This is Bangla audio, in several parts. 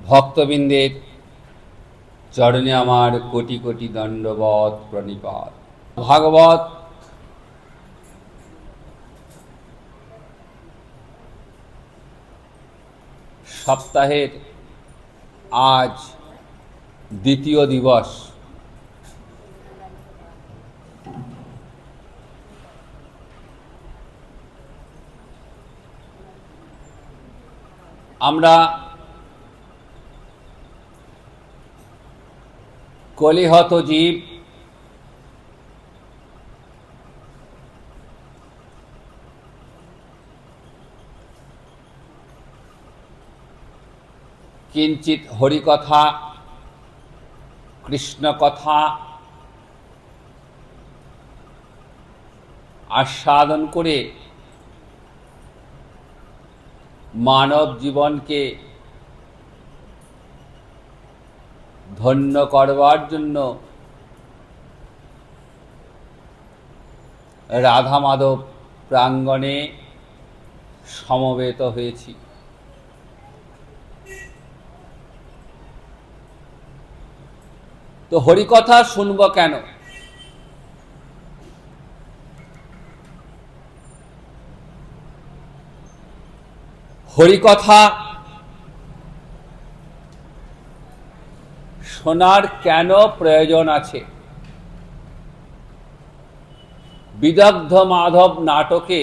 ভক্তবৃন্দের চরণে আমার কোটি কোটি দণ্ডবত প্রণিপাত। ভাগবত সপ্তাহের আজ দ্বিতীয় দিবস। আমরা কলিহত জীব, কিঞ্চিত হরিকথা, কৃষ্ণ কথা আস্বাদন করে মানব জীবনকে ধন্য করবার জন্য রাধা মাধব প্রাঙ্গণে সমবেত হয়েছি। তো হরিকথা শুনব কেন? হরিকথা শোনার কেন প্রয়োজন আছে? বিদগ্ধ মাধব নাটকে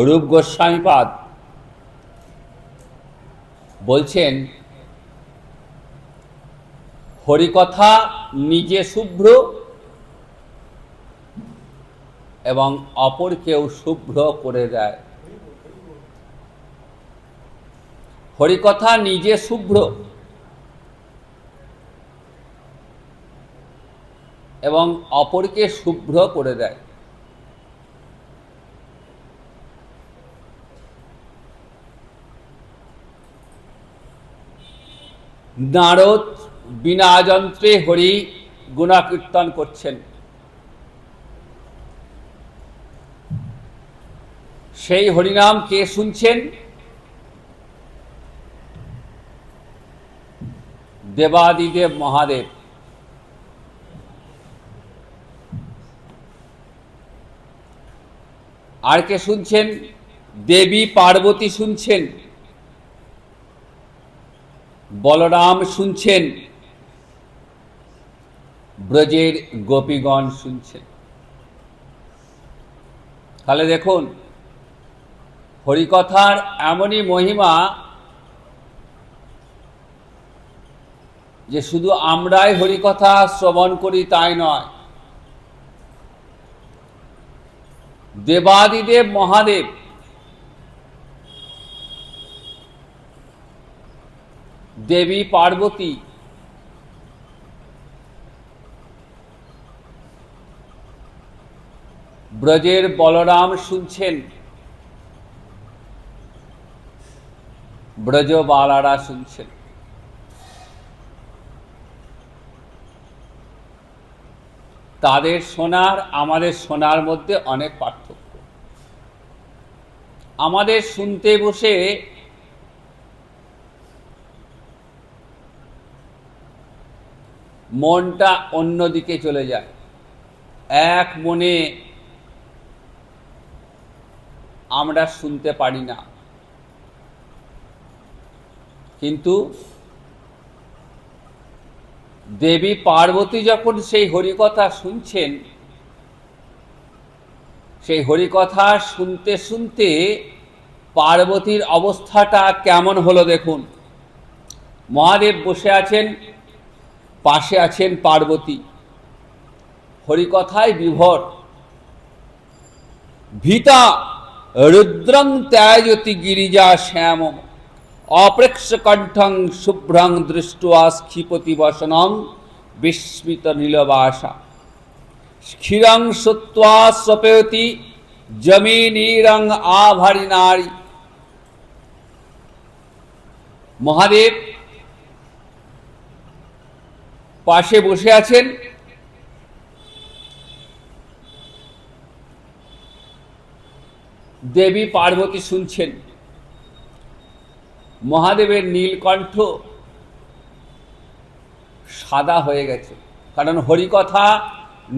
রূপ গোস্বামীপাদ বলছেন, হরিকথা নিজে শুভ্র এবং অপরকেও শুভ্র করে দেয়। হরিকথা নিজে শুভ্র এবং অপরকে শুভ্র করে দেয়। নারদ বিনা যন্ত্রে হরি গুণাকীর্তন করছেন। সেই হরিনাম কে শুনছেন? দেবাদিদেব মহাদেব। আর কে শুনছেন? দেবী পার্বতী শুনছেন, বলরাম শুনছেন, ব্রজের গোপীগণ শুনছেন। তাহলে দেখুন, হরিকথার এমনই মহিমা যে শুধু আমরাই হরিকথা শ্রবণ করি তাই নয়, দেবাদিদেব মহাদেব দেবী পার্বতী ব্রজের বলরাম শুনছেন, ব্রজবালারা শুনছেন। তাদের শোনার আমাদের শোনার মধ্যে অনেক পার্থক্য। আমাদের শুনতে বসে মনটা অন্যদিকে চলে যায়, এক মনে আমরা শুনতে পারি না। কিন্তু দেবী পার্বতী যখন সেই হরিকথা শুনছেন, সেই হরিকথা শুনতে শুনতে পার্বতীর অবস্থাটা কেমন হলো দেখুন। মহাদেব বসে আছেন, পাশে আছেন পার্বতী, হরিকথায় বিভোর। ভীতা রুদ্রং ত্যাজতি গিরিজা শ্যাম অপ্রেক্ষ কণ্ঠং শুভ্রং দৃष्ट्वा ক্ষিপতি বসনং বিস্মিত নীলবাসা ক্ষীরং শ্রুত্वा স্বপয়তি জমিনীরং আভারি নারী। মহাদেব পাশে বসে আছেন, দেবী পার্বতী শুনছেন। মহাদেবের নীলকণ্ঠ সাদা হয়ে গেছে, কারণ হরিকথা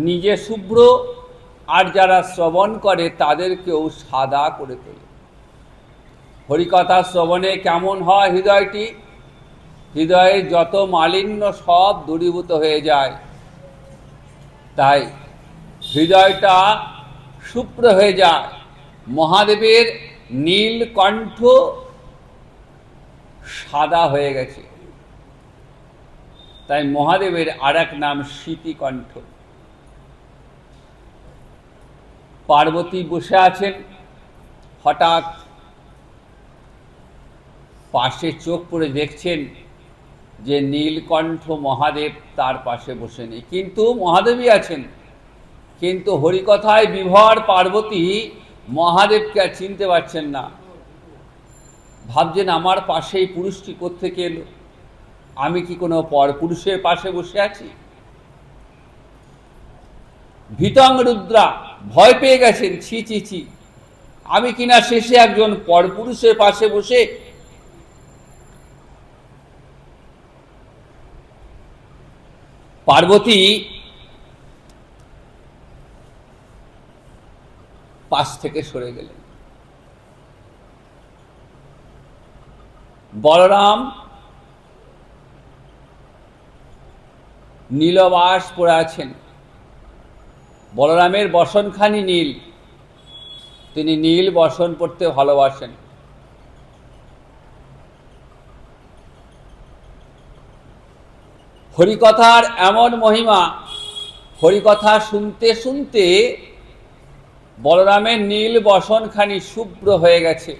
নিজে শুভ্র আর যারা শ্রবণ করে তাদেরকেও সাদা করে তোলে। হরিকথা শ্রবণে কেমন হয় হৃদয়টি? হৃদয়ের যত মালিন্য সব দূরীভূত হয়ে যায়, তাই হৃদয়টা শুভ্র হয়ে যায়। মহাদেবের নীলকণ্ঠ সাদা হয়ে গেছে, তাই মহাদেবের আর এক নাম স্মৃতিকণ্ঠ। পার্বতী বসে আছেন, হঠাৎ পাশে চোখ পড়ে দেখছেন যে নীলকণ্ঠ মহাদেব তার পাশে বসে নেই, কিন্তু মহাদেবই আছেন। কিন্তু হরিকথায় বিভোর পার্বতী মহাদেবকে আর চিনতে পারছেন না। ভাবছেন আমার পাশে এই পুরুষটি কোত্থেকে এলো? আমি কি কোনো পরপুরুষের পাশে বসে আছি? ভীতং রুদ্রা, ভয় পেয়ে গেছেন, ছি ছি ছি, আমি কিনা শেষে একজন পরপুরুষের পাশে বসে। পার্বতী পাশ থেকে সরে গেলেন। বলরাম নীলবাস পরে আছেন। বলরামের বসনখানি নীল, তিনি নীল বসন পরতে ভালোবাসেন। হরিকথার এমন মহিমা, হরিকথা শুনতে শুনতে বলরামের নীল বসনখানি শুভ্র হয়ে গেছে।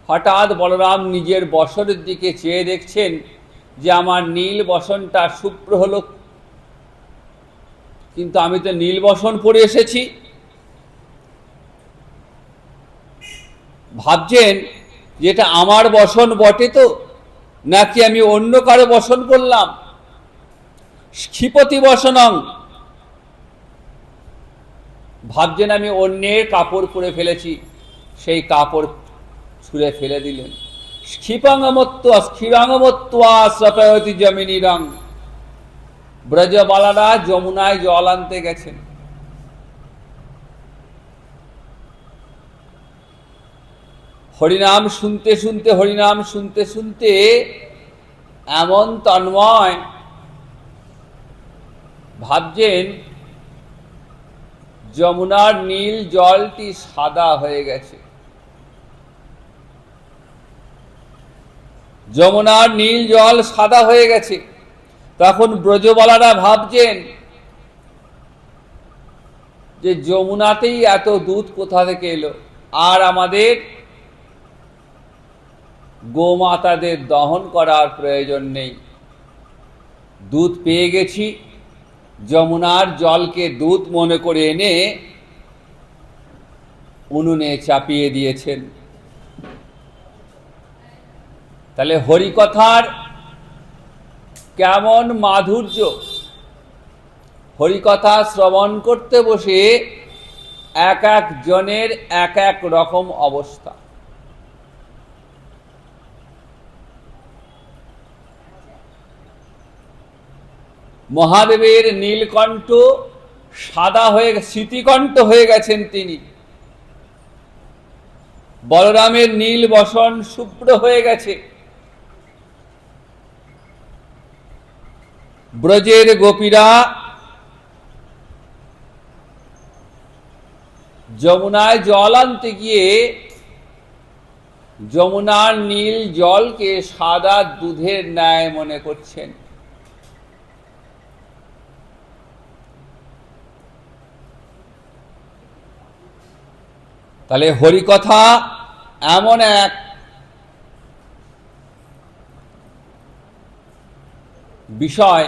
হঠাৎ বলরাম নিজের বসনের দিকে চেয়ে দেখছেন যে আমার নীল বসনটা শুভ্র হলো, কিন্তু আমি তো নীল বসন পরে এসেছি। ভাবছেন যেটা আমার বসন বটে তো, নাকি আমি অন্য কারো বসন পরলাম। ক্ষিপতি বসনং, ভাবছেন আমি অন্যের কাপড় পরে ফেলেছি, সেই কাপড় ছুঁড়ে ফেলে দিলেন। ক্ষিপাঙ্গমত্বা স্থিরাঙ্গমত্বা সপয়তি জমিনী রং। ব্রজবালারা যমুনায় জল আনতে গেছেন। হরিনাম শুনতে শুনতে, হরিনাম শুনতে শুনতে এমন তন্ময়, ভাবছেন যমুনার নীল জলটি সাদা হয়ে গেছে। যমুনার নীল জল সাদা হয়ে গেছে। তখন ব্রজবালারা ভাবছেন যে যমুনাতেই এত দুধ কোথা থেকে এলো, আর আমাদের গোমাতাদের দহন করার প্রয়োজন নেই, দুধ পেয়ে গেছি। যমুনার জলকে দুধ মনে করে এনে উনুনে চাপিয়ে দিয়েছেন। তাহলে হরিকথার কেমন মাধুর্য! হরিকথা শ্রবণ করতে বসে এক এক জনের এক এক রকম অবস্থা। মহাদেবের নীলকণ্ঠ সাদা হয়ে, স্মৃতিকণ্ঠ হয়ে গেছেন তিনি। বলরামের নীল বসন শুভ্র হয়ে গেছে। ব্রজের গোপীরা যমুনায় জল আনতে গিয়ে যমুনার নীল জলকে সাদা দুধের ন্যায় মনে করছেন। তাহলে হরিকথা এমন এক বিষয়,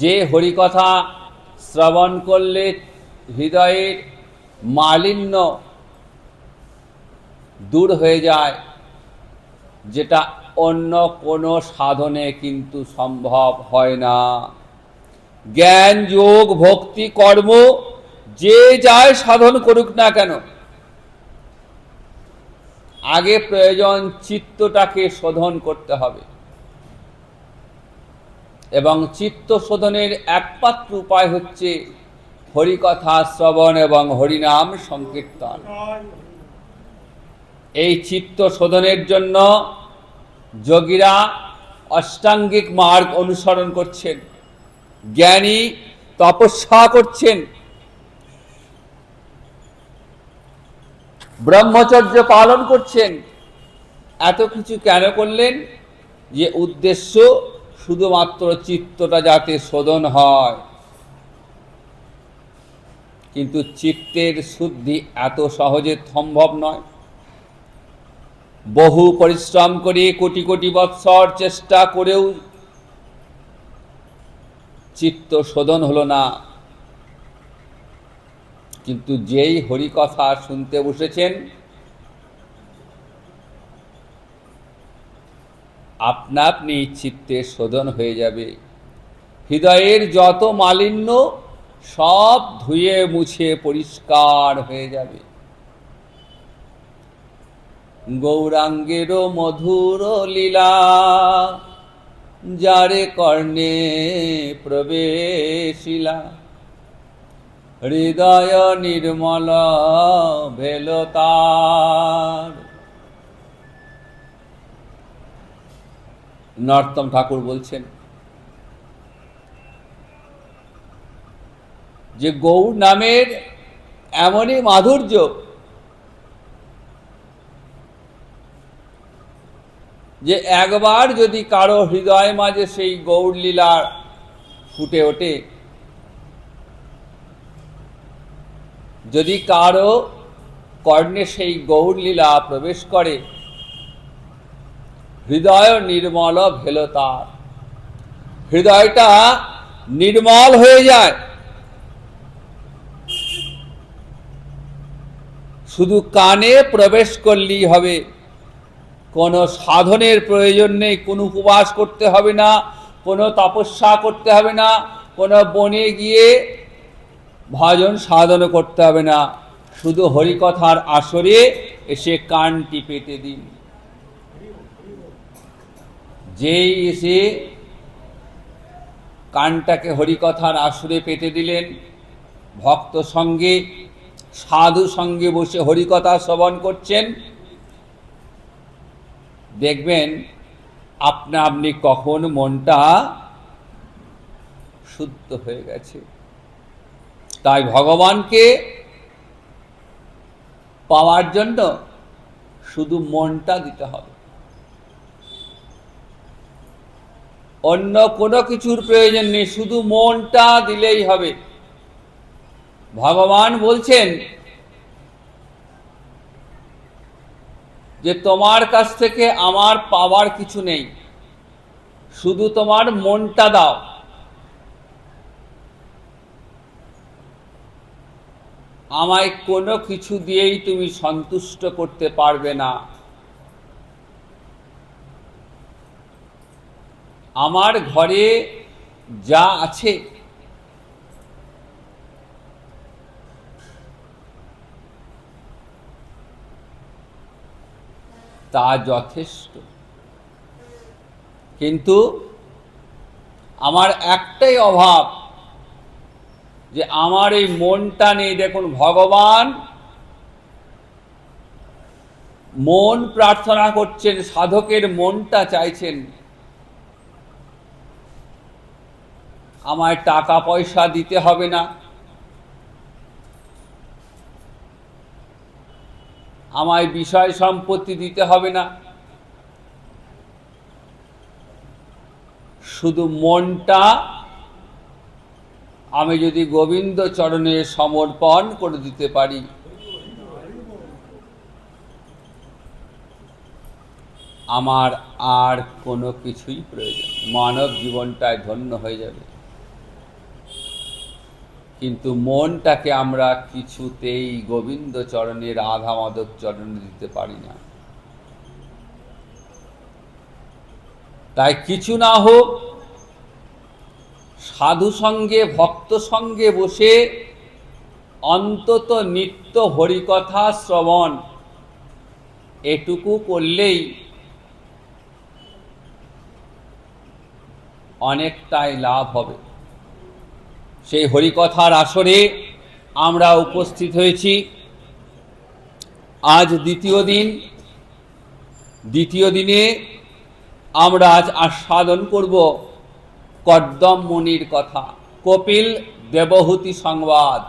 যে হরিকথা শ্রবণ করলে হৃদয়ের মালিন্য দূর হয়ে যায়, যেটা অন্য কোনো সাধনে কিন্তু সম্ভব হয় না। জ্ঞান, যোগ, ভক্তি, কর্ম যে যায় সাধন করুক না কেন, আগে প্রয়োজন চিত্তটাকে শোধন করতে হবে, এবং চিত্ত শোধনের একমাত্র উপায় হচ্ছে হরিকথা শ্রবণ এবং হরিনাম সংকীর্তন। এই চিত্ত শোধনের জন্য যোগীরা অষ্টাঙ্গিক মার্গ অনুসরণ করছেন, জ্ঞানী তপস্যা করছেন, ব্রহ্মচর্য পালন করছেন। এত কিছু কেন করলেন? যে উদ্দেশ্য শুধুমাত্র চিত্তটা যাতে শোধন হয়। কিন্তু চিত্তের শুদ্ধি এত সহজে সম্ভব নয়। বহু পরিশ্রম করে কোটি কোটি বৎসর চেষ্টা করেও চিত্ত শোধন হলো না। কিন্তু যেই হরিকথা শুনতে বসেছেন, আপনা আপনি চিত্তে শোধন হয়ে যাবে। হৃদয়ের যত মালিন্য সব ধুয়ে মুছে পরিষ্কার হয়ে যাবে। গৌরাঙ্গের মধুর লীলা যারে কর্ণে প্রবেশিলা, হৃদয় নির্মল ভেল তার। নরোত্তম ঠাকুর বলছেন যে গৌর নামের এমনই মাধুর্য যে একবার যদি কারো হৃদয় মাঝে সেই গৌর লীলা ফুটে ওঠে, যদি কারো কর্ণে সেই গৌর লীলা প্রবেশ করে, হৃদয় নির্মল ভেল তার। হৃদয়টা নির্মল হয়ে যায়। শুধু কানে প্রবেশ করলেই হবে, কোনো সাধনের প্রয়োজন নেই, কোনো উপবাস করতে হবে না, কোনো তপস্যা করতে হবে না, কোনো বনে গিয়ে ভজন সাধন করতে হবে না। শুধু হরিকথার আসরে এসে কানটি পেতে দিন। যেই এসে কানটাকে হরিকথার আসরে পেতে দিলেন, ভক্ত সঙ্গে সাধু সঙ্গে বসে হরিকথা শ্রবণ করছেন, দেখবেন আপনা আপনি কখন মনটা শুদ্ধ হয়ে গেছে। তাই ভগবানকে পাওয়ার জন্য শুধু মনটা দিতে হবে, অন্য কোনো কিছুর প্রয়োজন নেই, শুধু মনটা দিলেই হবে। ভগবান বলছেন যে তোমার কাছ থেকে আমার পাওয়ার কিছু নেই, শুধু তোমার মনটা দাও। আমায় কোনো কিছু দিয়েই তুমি সন্তুষ্ট করতে পারবে না। আমার ঘরে যা আছে তা যথেষ্ট, কিন্তু আমার একটাই অভাব, যে আমার এই মনটা নেই। দেখুন, ভগবান মন প্রার্থনা করছেন, সাধকের মনটা চাইছেন। আমায় টাকা পয়সা দিতে হবে না, আমায় বিষয় সম্পত্তি দিতে হবে না, শুধু মনটা আমি যদি গোবিন্দ চরণে সমর্পণ করে দিতে পারি, আমার আর কোনো কিছুই প্রয়োজন, মানব জীবনটাই ধন্য হয়ে যাবে। কিন্তু মনটাকে আমরা কিছুতেই গোবিন্দ চরণে, রাধা মাধব চরণে দিতে পারি না। তাই কিছু না হোক, সাধু সঙ্গে ভক্ত সঙ্গে বসে অন্তত নিত্য হরিকথা শ্রবণ এটুকু করলেই অনেকটাই লাভ হবে। সেই হরিকথার আসরে আমরা উপস্থিত হয়েছি। আজ দ্বিতীয় দিনে আমরা আজ আস্বাদন করব কর্দম মুনির কথা, কপিল দেবহূতি সংবাদ।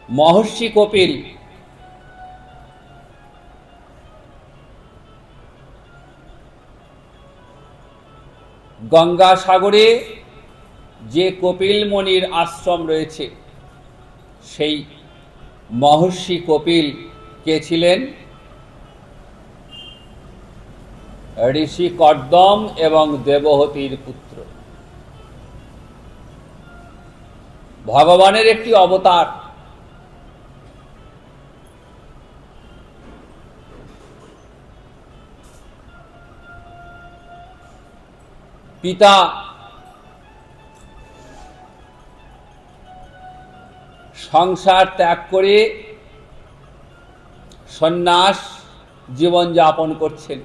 মহর্ষি কপিল গঙ্গাসাগরে যে কপিল মুনির আশ্রম রয়েছে, সেই মহর্ষি কপিল কে ছিলেন? ঋষি কর্দম এবং দেবহূতির পুত্র, ভগবানের একটি অবতার। পিতা সংসার ত্যাগ করে সন্ন্যাস জীবন যাপন করছেন।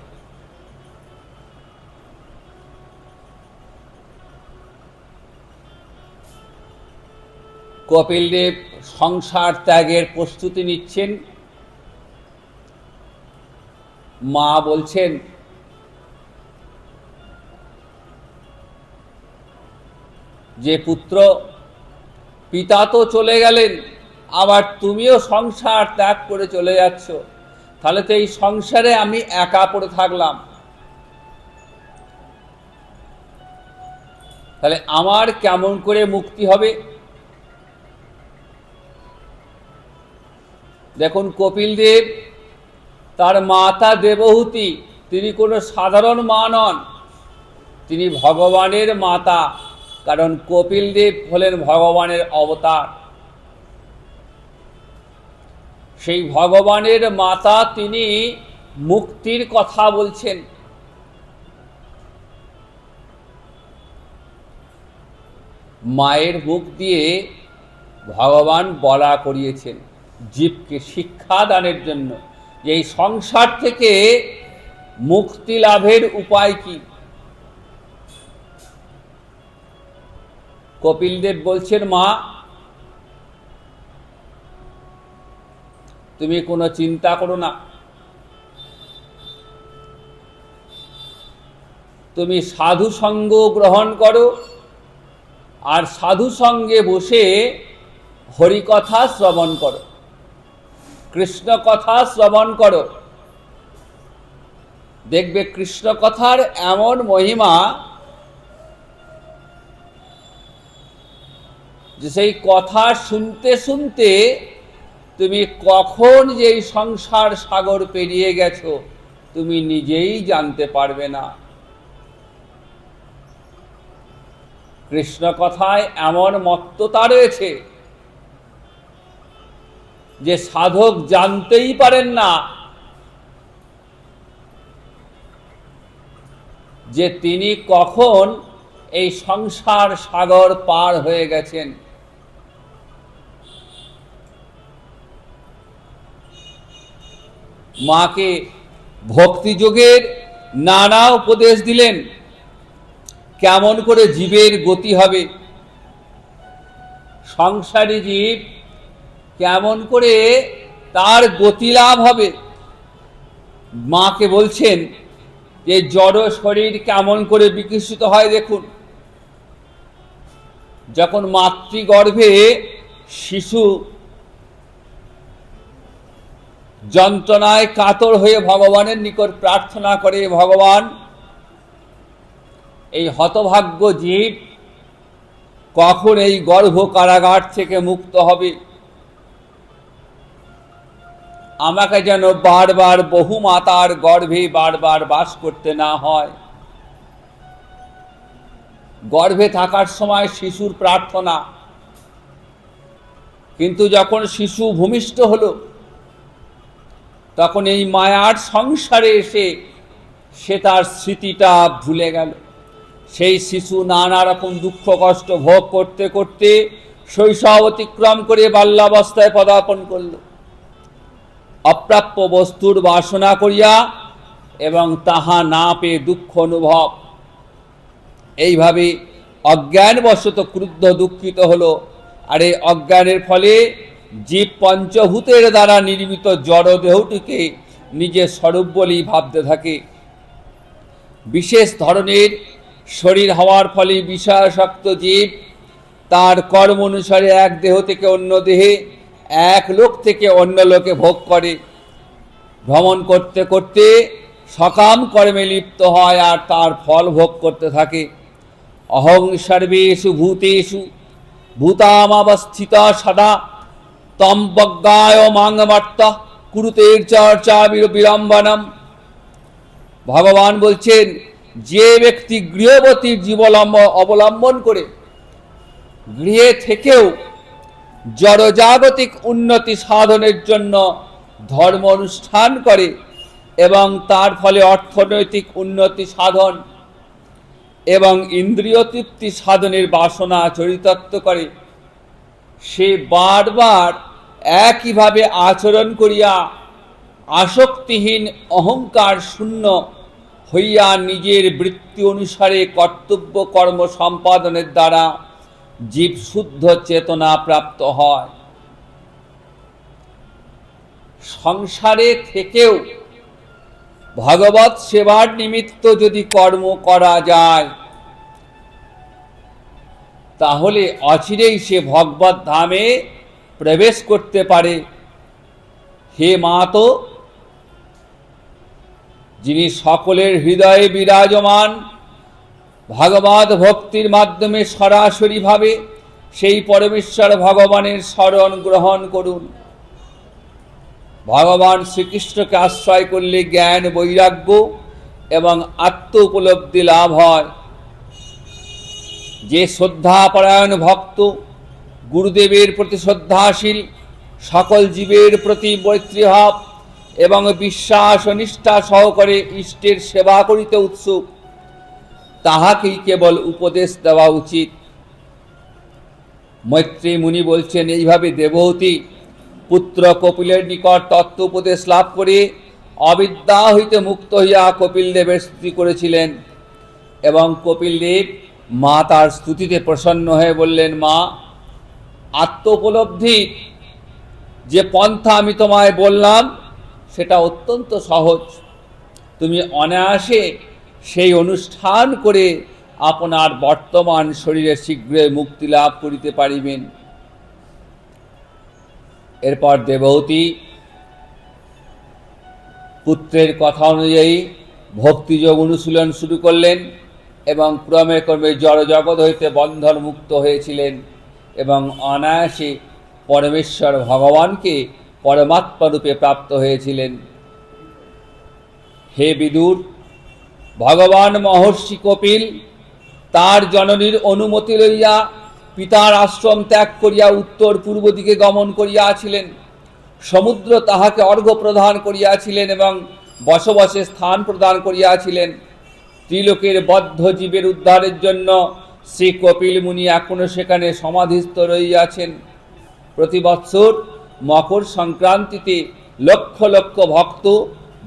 কপিলদেব সংসার ত্যাগের প্রস্তুতি নিচ্ছেন। মা বলছেন, যে পুত্র, পিতা তো চলে গেলেন, আবার তুমিও সংসার ত্যাগ করে চলে যাচ্ছ, তাহলে তো এই সংসারে আমি একা পড়ে থাকলাম, তাহলে আমার কেমন করে মুক্তি হবে? দেখুন, কপিলদেব তার মাতা দেবহূতি, তিনি কোনো সাধারণ মা নন, তিনি ভগবানের মাতা। কারণ কপিলদেব হলেন ভগবানের অবতার। সেই ভগবানের মাতা তিনি মুক্তির কথা বলছেন। মায়ের মুখ দিয়ে ভগবান বলা করিয়েছেন জীবকে শিক্ষা দানের জন্য, যে এই সংসার থেকে মুক্তি লাভের উপায় কি। কপিলদেব বলছেন, মা তুমি কোনো চিন্তা করো না, তুমি সাধু সঙ্গ গ্রহণ করো, আর সাধু সঙ্গে বসে হরিকথা শ্রবণ করো, কৃষ্ণ কথা শ্রবণ করো। দেখবে কৃষ্ণ কথার এমন মহিমা যে সেই কথা শুনতে শুনতে তুমি কখন যে এই সংসার সাগর পেরিয়ে গেছো তুমি নিজেই জানতে পারবে না। কৃষ্ণ কথায় এমন মত্ততা রয়েছে যে সাধক জানতেই পারেন না যে তিনি কখন এই সংসার সাগর পার হয়ে গেছেন। মাকে ভক্তিযোগের নানা উপদেশ দিলেন, কেমন করে জীবের গতি হবে, সংসারী জীব কেমন করে তার গতি লাভ হবে। মাকে বলছেন যে জড় শরীর কেমন করে বিকশিত হয়। দেখুন, যখন মাতৃগর্ভে শিশু যন্ত্রণায় কাতর হয়ে ভগবানের নিকট প্রার্থনা করে, ভগবান এই হতভাগ্য জীব কখন এই গর্ভ কারাগার থেকে মুক্ত হবে, আমাকে যেন বারবার বহু মাতার গর্ভে বারবার বাস করতে না হয়। গর্ভে থাকার সময় শিশুর প্রার্থনা, কিন্তু যখন শিশু ভূমিষ্ঠ হলো তখন এই মায়ার সংসারে এসে সে তার স্মৃতিটা ভুলে গেল। সেই শিশু নানা রকম দুঃখ কষ্ট ভোগ করতে করতে শৈশব অতিক্রম করে বাল্যাবস্থায় পদার্পণ করল, অপ্রাপ্য বস্তুর বাসনা করিয়া এবং তাহা না পেয়ে দুঃখ অনুভব। এইভাবে অজ্ঞানবশত ক্রুদ্ধ দুঃখিত হলো। আর এই অজ্ঞানের ফলে জীব পঞ্চভূতের দ্বারা নির্মিত জড় দেহটিকে নিজের স্বরূপ বলেই ভাবতে থাকে। বিশেষ ধরনের শরীর হওয়ার ফলে বিষয়াসক্ত জীব তার কর্ম অনুসারে এক দেহ থেকে অন্য দেহে, এক লোক থেকে অন্য লোকে ভোগ করে। ভ্রমণ করতে করতে সকাম কর্মে লিপ্ত হয় আর তার ফল ভোগ করতে থাকে। অহং সর্বেষু ভূতেষু ভূতামাবস্থিত সদা তম বজ্ঞায় মাংমর্ত কুরুতে চর্চা বিলম্বনম। ভগবান বলছেন, যে ব্যক্তি গৃহবতীর জীবন অবলম্বন করে গৃহে থেকেও জড়জাগতিক উন্নতি সাধনের জন্য ধর্ম অনুষ্ঠান করে এবং তার ফলে অর্থনৈতিক উন্নতি সাধন এবং ইন্দ্রিয় তৃপ্তি সাধনের বাসনা চরিতার্থ করে, সে বারবার একইভাবে আচরণ করিয়া আসক্তিহীন অহংকার শূন্য হইয়া নিজের বৃত্তি অনুসারে কর্তব্য কর্ম সম্পাদনের দ্বারা জীব শুদ্ধ চেতনা প্রাপ্ত হয়। সংসারে থেকেও ভগবৎ সেবার নিমিত্ত যদি কর্ম করা যায় তাহলে অচিরেই সে ভগবৎ ধামে প্রবেশ করতে পারে। হে মাতো, যিনি সকলের হৃদয়ে বিরাজমান, ভগবৎ ভক্তির মাধ্যমে সরাসরিভাবে সেই পরমেশ্বর ভগবানের শরণ গ্রহণ করুন। ভগবান শ্রীকৃষ্ণকে আশ্রয় করলে জ্ঞান, বৈরাগ্য এবং আত্ম উপলব্ধি লাভ হয়। যে শ্রদ্ধাপরায়ণ ভক্ত, গুরুদেবের প্রতি শ্রদ্ধাশীল, সকল জীবের প্রতি মৈত্রীভাব এবং বিশ্বাস ও নিষ্ঠা সহকারে ইষ্টের সেবা করিতে উৎসুক, তাহাকেই কেবল উপদেশ দেওয়া উচিত। মৈত্রী মুনি বলছেন, এইভাবে দেবহূতি পুত্র কপিলের নিকট তত্ত্ব উপদেশ লাভ করে অবিদ্যা হইতে মুক্ত হইয়া কপিল দেবের স্তুতি করেছিলেন এবং কপিল দেব মা তার স্তুতিতে প্রসন্ন হয়ে বললেন, মা, আত্ম উপলব্ধি যে পন্থা আমি তোমায় বললাম সেটা অত্যন্ত সহজ। তুমি অনায়াসে সেই অনুষ্ঠান করে আপনার বর্তমান শরীরে শীঘ্রই মুক্তি লাভ করিতে পারিবেন। এরপর দেবহূতি পুত্রের কথা অনুযায়ী ভক্তিযোগ অনুশীলন শুরু করলেন এবং ক্রমে ক্রমে জড়জগৎ হইতে বন্ধন মুক্ত হয়েছিলেন এবং অনায়াসে পরমেশ্বর ভগবানকে পরমাত্মা রূপে প্রাপ্ত হয়েছিলেন। হে বিদুর, ভগবান মহর্ষি কপিল তার জননীর অনুমতি লইয়া পিতার আশ্রম ত্যাগ করিয়া উত্তর পূর্ব দিকে গমন করিয়াছিলেন। সমুদ্র তাহাকে অর্ঘ্য প্রদান করিয়াছিলেন এবং বসবাসে স্থান প্রদান করিয়াছিলেন। ত্রিলোকের বদ্ধ জীবের উদ্ধারের জন্য শ্রী কপিল মুনি এখনও সেখানে সমাধিস্থ রহিয়াছেন। প্রতি বৎসর মকর সংক্রান্তিতে লক্ষ লক্ষ ভক্ত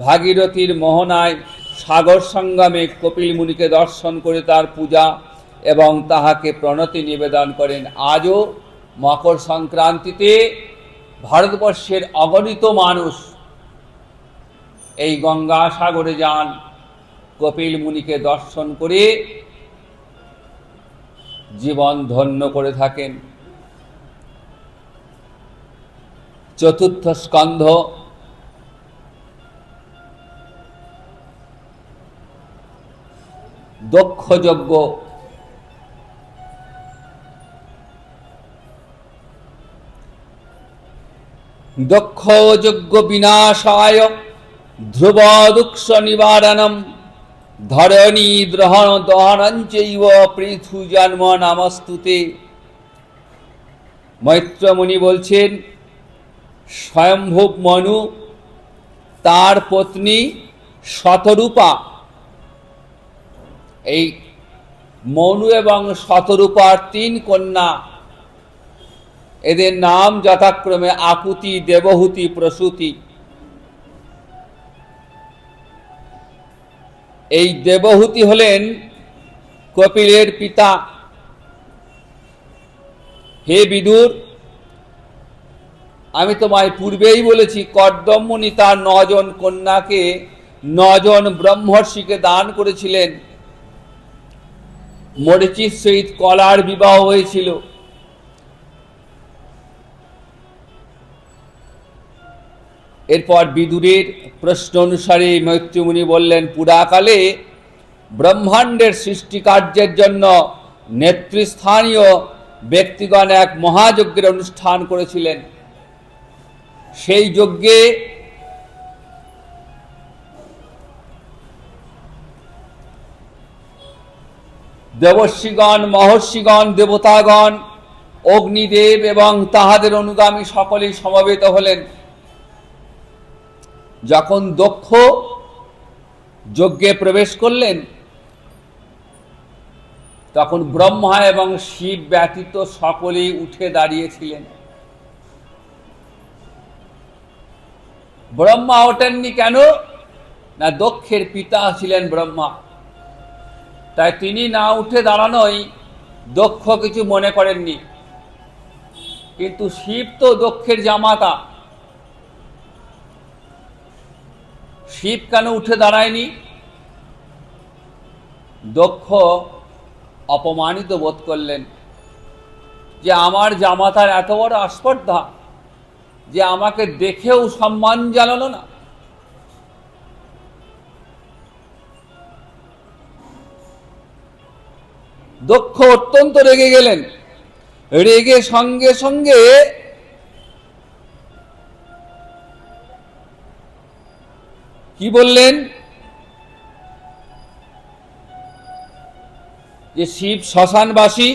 ভাগীরথীর মোহনায় সাগর সঙ্গমে কপিল মুনিকে দর্শন করে তার পূজা এবং তাহাকে প্রণতি নিবেদন করেন। আজও মকর সংক্রান্তিতে ভারতবর্ষের অগণিত মানুষ এই গঙ্গা সাগরে যান, কপিল মুনিকে দর্শন করে জীবন ধন্য করে থাকেন। চতুর্থ স্কন্ধ। দক্ষ যজ্ঞ। দক্ষ যজ্ঞ বিনাশায় ধ্রুব দুঃখ নিবারণম ধরণী দহনঞ্চৈব পৃথু জন্ম নমস্তুতে। মৈত্র মুনি বলছেন, স্বয়ম্ভূ মনু তার পত্নী শতরূপা এই মনু এবং শতরূপার 3 কন্যা, এদের নাম যথাক্রমে আকুতি, দেবহূতি, প্রসূতি। এই দেবহূতি হলেন কপিলের পিতা। হে বিদুর, আমি তোমায় পূর্বেই বলেছি, কর্দম মুনি তার 9 জন কন্যাকে 9 জন ব্রহ্মর্ষিকে দান করেছিলেন। মরীচির সহিত কলার বিবাহ হয়েছিল। এরপর বিদুরের প্রশ্ন অনুসারে মৈত্রী মুনি বললেন, পুরাকালে ব্রহ্মাণ্ডের সৃষ্টি কার্যের জন্য নেতৃস্থানীয় ব্যক্তিগণ এক মহাযজ্ঞের অনুষ্ঠান করেছিলেন। সেই যজ্ঞে দেবর্ষিগণ, মহর্ষিগণ, দেবতাগণ, অগ্নিদেব এবং তাহাদের অনুগামী সকলেই সমবেত হলেন। যখন দক্ষ যজ্ঞে প্রবেশ করলেন, তখন ব্রহ্মা এবং শিব ব্যতীত সকলেই উঠে দাঁড়িয়েছিলেন। ব্রহ্মা ওঠেননি কেন? না, দক্ষের পিতা ছিলেন ব্রহ্মা, তাই তিনি না উঠে দাঁড়ানোই দক্ষ কিছু মনে করেননি। কিন্তু শিব তো দক্ষের জামাতা, শিব কেন উঠে দাঁড়ায়নি? দক্ষ অপমানিত বোধ করলেন যে আমার জামাতার এত বড় আস্পর্ধা যে আমাকে দেখেও সম্মান জানালো না। দক্ষ অত্যন্ত রেগে গেলেন। রেগে সঙ্গে সঙ্গে কি বললেন যে শিব শ্মশানবাসী,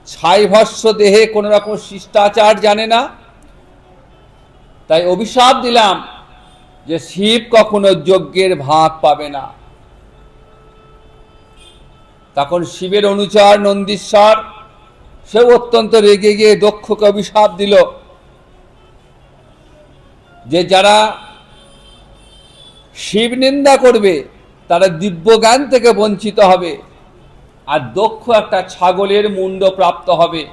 ছাইভস্য দেহে কোন রকম শিষ্টাচার জানে না, তাই অভিশাপ দিলাম যে শিব কখনো যজ্ঞের ভাগ পাবে না। তখন শিবের অনুচর নন্দীশ্বর সেও অত্যন্ত রেগে গিয়ে দক্ষকে অভিশাপ দিল যে যারা শিব নিন্দা করবে তারা দিব্য জ্ঞান থেকে বঞ্চিত হবে, আর দক্ষ একটা ছাগলের মুন্ড প্রাপ্ত হবে।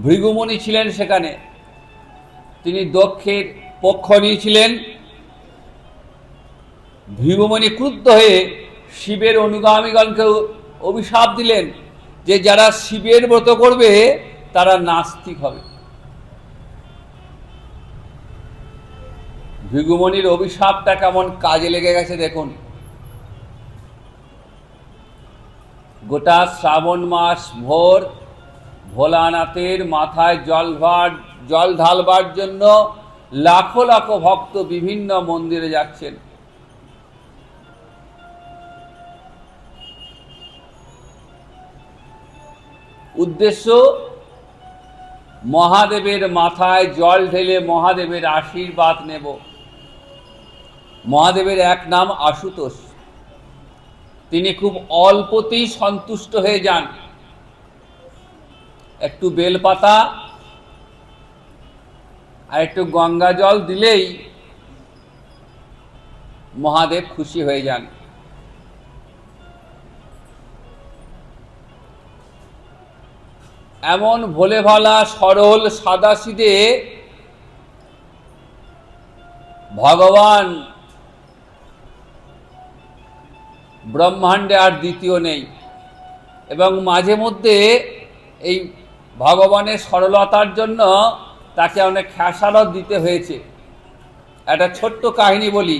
ভৃগুমুনি ছিলেন সেখানে, তিনি দক্ষের পক্ষ নিয়েছিলেন। ভৃগুমুনি ক্রুদ্ধ হয়ে শিবের অনুগামীগণকে অভিশাপ দিলেন যে যারা শিবের ব্রত করবে তারা নাস্তিক হবে। ভৃগুমুনির অভিশাপটা কেমন কাজে লেগে গেছে দেখুন। গোটা শ্রাবণ মাস ভোর ভোলানাথের মাথায় জল ঢালবার জন্য লাখো লাখো ভক্ত বিভিন্ন মন্দিরে যাচ্ছেন। উদ্দেশ্য মহাদেবের মাথায় জল ঢেলে মহাদেবের আশীর্বাদ নেব। মহাদেবের এক নাম আশুতোষ, তিনি খুব অল্পতেই সন্তুষ্ট হয়ে যান। একটু বেলপাতা আর একটু গঙ্গা জল দিলেই মহাদেব খুশি হয়ে যান। এমন ভোলে ভালা সরল সাদাসিধে ভগবান ব্রহ্মাণ্ডে আর দ্বিতীয় নেই। এবং মাঝে মধ্যে এই ভগবানের সরলতার জন্য তাকে অনেক খেসারত দিতে হয়েছে। একটা ছোট্ট কাহিনী বলি।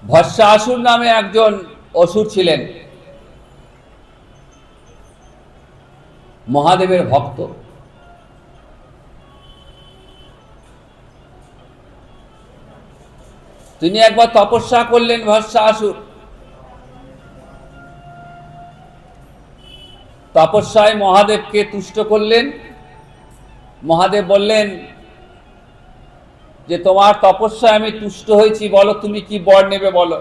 ভস্মাসুর নামে একজন অসুর ছিলেন, মহাদেবের ভক্ত। তিনি একবার তপস্যা করলেন ভস্মাসুর। তপস্যায় মহাদেবকে তুষ্ট করলেন। মহাদেব বললেন যে তোমার তপস্যায় আমি তুষ্ট হয়েছি, বলো তুমি কি বর নেবে বলো।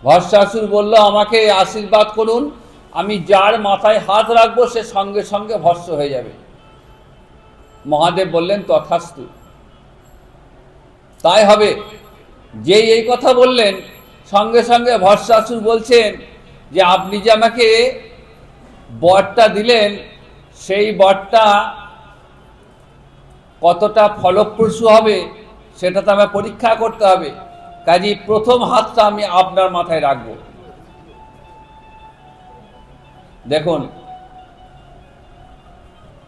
ভস্মাসুর বলল, আমাকে আশীর্বাদ করুন, আমি যার মাথায় হাত রাখবো সে সঙ্গে সঙ্গে ভস্ম হয়ে যাবে। মহাদেব বললেন, তথাস্তু, তাই হবে। যেই এই কথা বললেন, সঙ্গে সঙ্গে ভস্মাসুর বলছেন যে আপনি যে আমাকে বরটা দিলেন, সেই বরটা কতটা ফলপ্রসূ হবে সেটা তো আমায় পরীক্ষা করতে হবে, কাজেই প্রথম হাতটা আমি আপনার মাথায় রাখব। দেখুন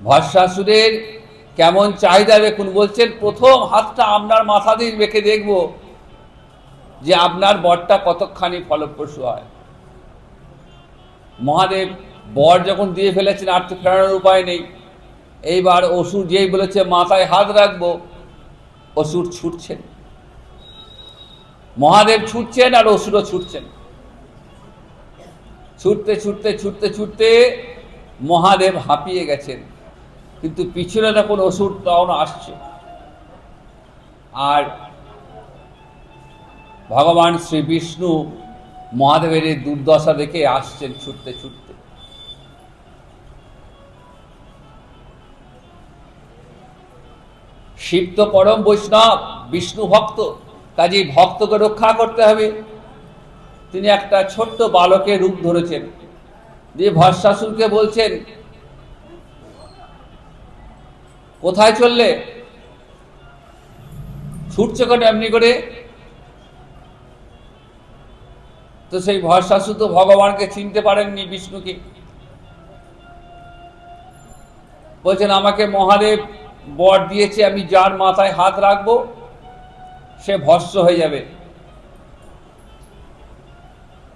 ভস্মাসুরের কেমন চাহিদা দেখুন, বলছেন প্রথম হাতটা আপনার মাথা দিয়ে রেখে দেখব যে আপনার বরটা কতখানি ফলপ্রসূ হয়। মহাদেব বর যখন দিয়ে ফেলেছেন, আর তো ফেরানোর উপায় নেই। এইবার অসুর যেই বলেছে মাথায় হাত রাখবো, অসুর ছুটছেন, মহাদেব ছুটছেন আর অসুরও ছুটছেন। ছুটতে ছুটতে ছুটতে ছুটতে মহাদেব হাঁপিয়ে গেছেন, কিন্তু পিছনে তখন অসুর তখন আসছে। আর ভগবান শ্রী বিষ্ণু মহাদেবের এই দুর্দশা দেখে আসছেন ছুটতে ছুটতে। শিব তো পরম বৈষ্ণব, বিষ্ণু ভক্ত, কাজেই ভক্তকে রক্ষা করতে হবে। তিনি একটা ছোট্ট বালকের রূপ ধরেছেন, দিয়ে ভস্মাসুরকে বলছেন, কোথায় চললে, ছুটছে কেন এমনি করে? তো সেই ভস্মাসুর তো ভগবানকে চিনতে পারেননি, বিষ্ণুকে। বলছেন, আমাকে মহাদেব বর দিয়েছে, আমি যার মাথায় হাত রাখবো সে ভস্ম হয়ে যাবে।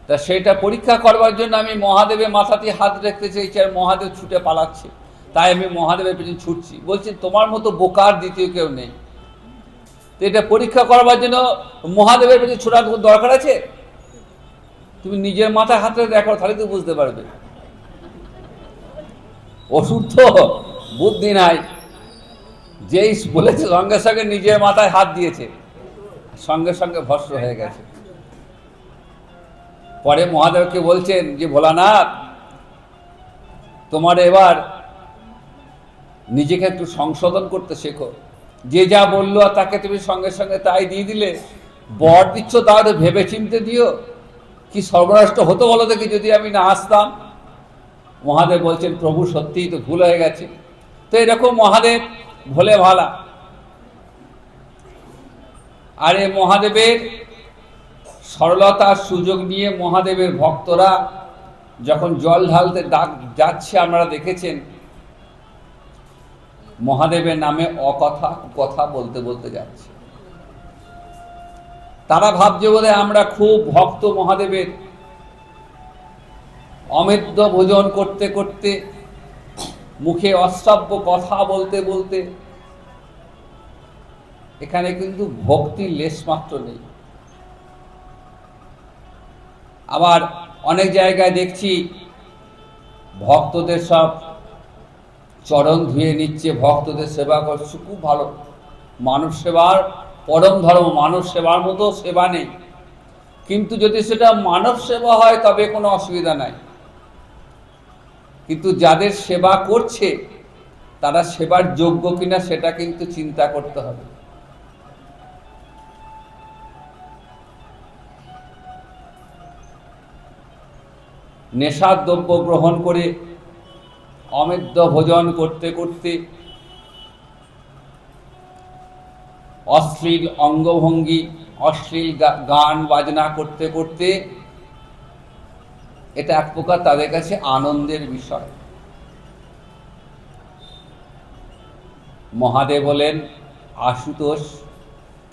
তা সেটা পরীক্ষা করবার জন্য আমি মহাদেবের মাথাতে হাত রাখতে চাইছি, আর মহাদেব ছুটে পালাচ্ছে, তাই আমি মহাদেবের পেছনে ছুটছি। বলছেন, তোমার মতো বোকার দ্বিতীয় কেউ নেই। তো এটা পরীক্ষা করবার জন্য মহাদেবের পেছনে ছোটার দরকার আছে? তুমি নিজের মাথায় হাত রেখে দেখো, তাহলে তো বুঝতে পারবে। অসুর তো বুদ্ধি নাই, যেই বলেছে সঙ্গে সঙ্গে নিজের মাথায় হাত দিয়েছে, সঙ্গে সঙ্গে ভস্ম হয়ে গেছে। পরে মহাদেবকে বলছেন যে ভোলানাথ, তোমার এবার নিজেকে একটু সংশোধন করতে শেখো। যে যা বললো আর তাকে তুমি সঙ্গে সঙ্গে তাই দিয়ে দিলে। বর দিচ্ছ তাহলে ভেবে চিনতে দিও, কি সর্বনাষ্ট হতো বলো দেখি যদি আমি না আসতাম। মহাদেব বলছেন, প্রভু সত্যিই তো ভুল হয়ে গেছে। তো এরকম মহাদেব ভোলে ভালা। আর এই মহাদেবের সরলতার সুযোগ নিয়ে মহাদেবের ভক্তরা যখন জল ঢালতে যাচ্ছে, আপনারা দেখেছেন মহাদেবের নামে অকথা কথা বলতে বলতে যাচ্ছে। তারা ভাবছে বলে আমরা খুব ভক্ত মহাদেবের। অমেদ্য ভোজন করতে করতে, মুখে অশ্রাব্য কথা বলতে বলতে, এখানে কিন্তু ভক্তির লেশমাত্র নেই। আবার অনেক জায়গায় দেখছি ভক্তদের সব চরণ ধুয়ে নিচ্ছে, ভক্তদের সেবা করছে, খুব ভালো। মানব সেবার পরম ধর্ম, মানব সেবার মতো সেবা নেই। কিন্তু যদি সেটা মানব সেবা হয় তবে কোনো অসুবিধা নাই, কিন্তু যাদের সেবা করছে তারা সেবার যোগ্য কিনা সেটা কিন্তু চিন্তা করতে হবে। নেশার দ্রব্য গ্রহণ করে অমেদ্য ভোজন করতে করতে, অশ্লীল অঙ্গভঙ্গি, অশ্লীল গান বাজনা করতে করতে, এটা এক প্রকার তাদের কাছে আনন্দের বিষয়। মহাদেব হলেন আশুতোষ,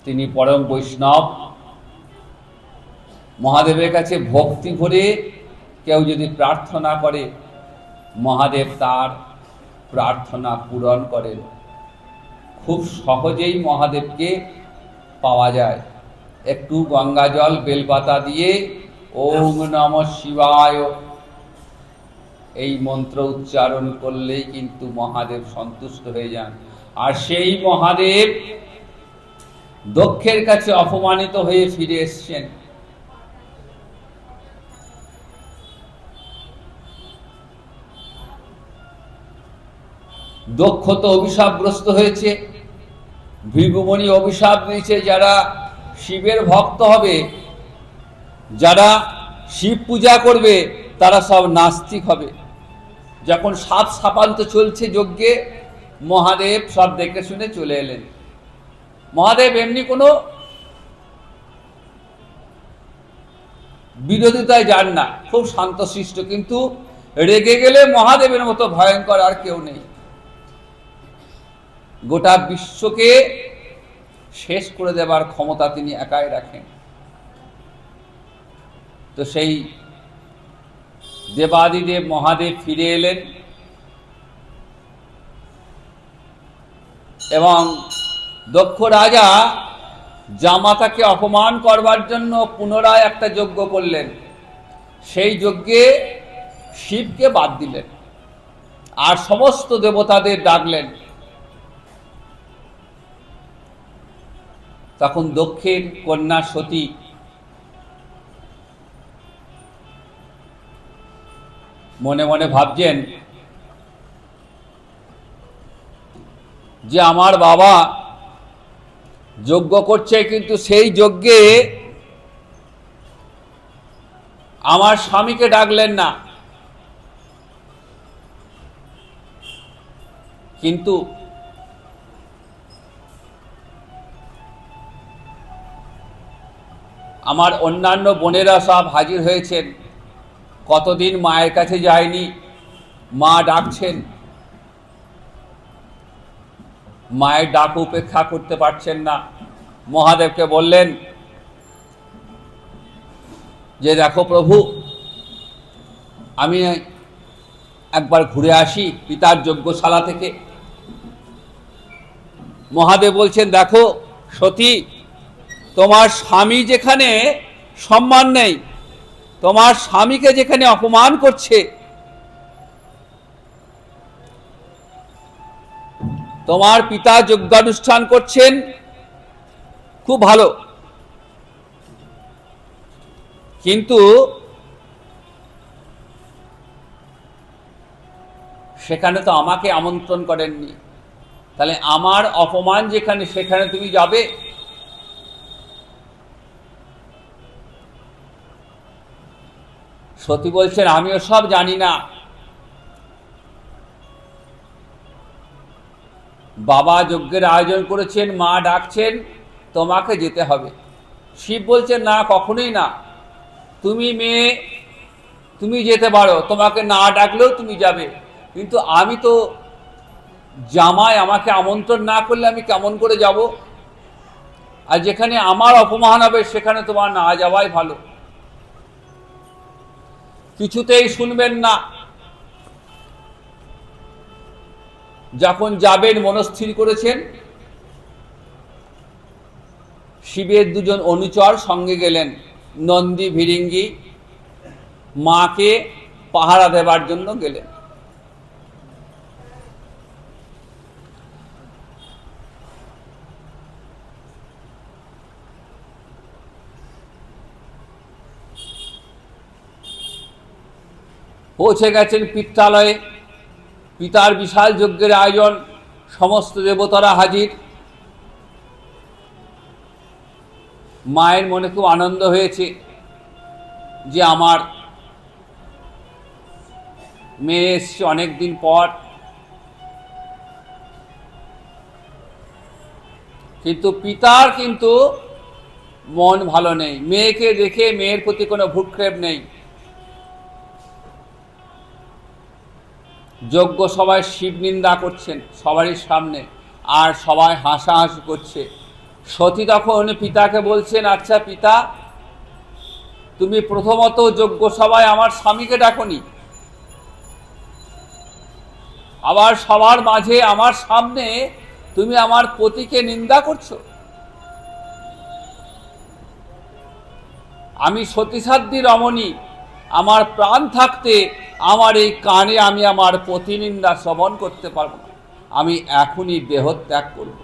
তিনি পরম বৈষ্ণব। মহাদেবের কাছে ভক্তি ভরে কেউ যদি প্রার্থনা করে, মহাদেব তার প্রার্থনা পূরণ করেন। খুব সহজেই মহাদেবকে পাওয়া যায়। একটু গঙ্গা জল বেলপাতা দিয়ে ওম নমঃ শিবায় এই মন্ত্র উচ্চারণ করলেই কিন্তু মহাদেব সন্তুষ্ট হয়ে যান। আর সেই মহাদেব দক্ষের কাছে অপমানিত হয়ে ফিরে এসছেন। দক্ষ তো অভিশাপগ্রস্ত হয়েছে, ভৃগুমণি অভিশাপ দিয়েছে যারা শিবের ভক্ত হবে, যারা শিব পূজা করবে তারা সব নাস্তিক হবে। যখন সাত সাপান্ত চলছে যজ্ঞে, মহাদেব সব দেখে শুনে চলে এলেন। মহাদেব এমনি কোনো বিরোধিতায় যান না, খুব শান্তশিষ্ট, কিন্তু রেগে গেলে মহাদেবের মতো ভয়ঙ্কর আর কেউ নেই। গোটা বিশ্বকে শেষ করে দেবার ক্ষমতা তিনি একাই রাখেন। তো সেই দেবাদিদেব মহাদেব ফিরে এলেন এবং দক্ষ রাজা জামাতাকে অপমান করবার জন্য পুনরায় একটা যজ্ঞ করলেন। সেই যজ্ঞে শিবকে বাদ দিলেন আর সমস্ত দেবতাদের ডাকলেন। তখন দক্ষের কন্যা সতী মনে মনে ভাবছেন যে আমার বাবা যজ্ঞ করছে, কিন্তু সেই যজ্ঞে আমার স্বামীকে ডাকলেন না। কিন্তু আমার অন্যান্য বোনেরা সব হাজির হয়েছেন, কতদিন মায়ের কাছে যায়নি, মা ডাকছেন, মায়ের ডাক উপেক্ষা করতে পারছেন না। মহাদেবকে বললেন যে দেখো প্রভু, আমি একবার ঘুরে আসি পিতার যজ্ঞশালা থেকে। মহাদেব বলছেন দেখো সতী, তোমার স্বামী যেখানে সম্মান নেই, তোমার স্বামীকে যেখানে অপমান করছে, তোমার পিতা যজ্ঞানুষ্ঠান করছেন, খুব ভালো, কিন্তু সেখানে তো আমাকে আমন্ত্রণ করেননি, তাহলে আমার অপমান যেখানে সেখানে তুমি যাবে? সতী বলছেন আমিও সব জানি না, বাবা যজ্ঞের আয়োজন করেছেন, মা ডাকছেন, তোমাকে যেতে হবে। শিব বলছেন না, কখনোই না, তুমি মেয়ে, তুমি যেতে পারো, তোমাকে না ডাকলেও তুমি যাবে, কিন্তু আমি তো জামাই, আমাকে আমন্ত্রণ না করলে আমি কেমন করে যাব? আর যেখানে আমার অপমান হবে সেখানে তোমার না যাওয়াই ভালো। কিছুতেই শুনবেন না। যখন যাবেন মনস্থির করেছেন, শিবের দুজন অনুচর সঙ্গে গেলেন, নন্দী ভিরিঙ্গি, মাকে পাহারা দেবার জন্য গেলেন। পৌঁছে গেছেন পিত্রালয়ে, পিতার বিশাল যজ্ঞের আয়োজন, সমস্ত দেবতারা হাজির। মায়ের মনে খুব আনন্দ হয়েছে যে আমার মেয়ে এসছে অনেকদিন পর, কিন্তু পিতার কিন্তু মন ভালো নেই। মেয়েকে দেখে মেয়ের প্রতি কোনো ভ্রুক্ষেপ নেই। যজ্ঞ সবাই শিব নিন্দা করছেন সবারই সামনে, আর সবাই হাসাহাসি করছে। সতী তখন পিতাকে বলছেন আচ্ছা পিতা, তুমি প্রথমত যজ্ঞ সভায় আমার স্বামীকে ডাকনি, আবার সবার মাঝে আমার সামনে তুমি আমার পতিকে নিন্দা করছো। আমি সতীসাধ্যী রমণী, আমার প্রাণ থাকতে আমার এই কানে আমি আমার পতিনিন্দা শ্রবণ করতে পারবো না, আমি এখনই দেহত্যাগ করব।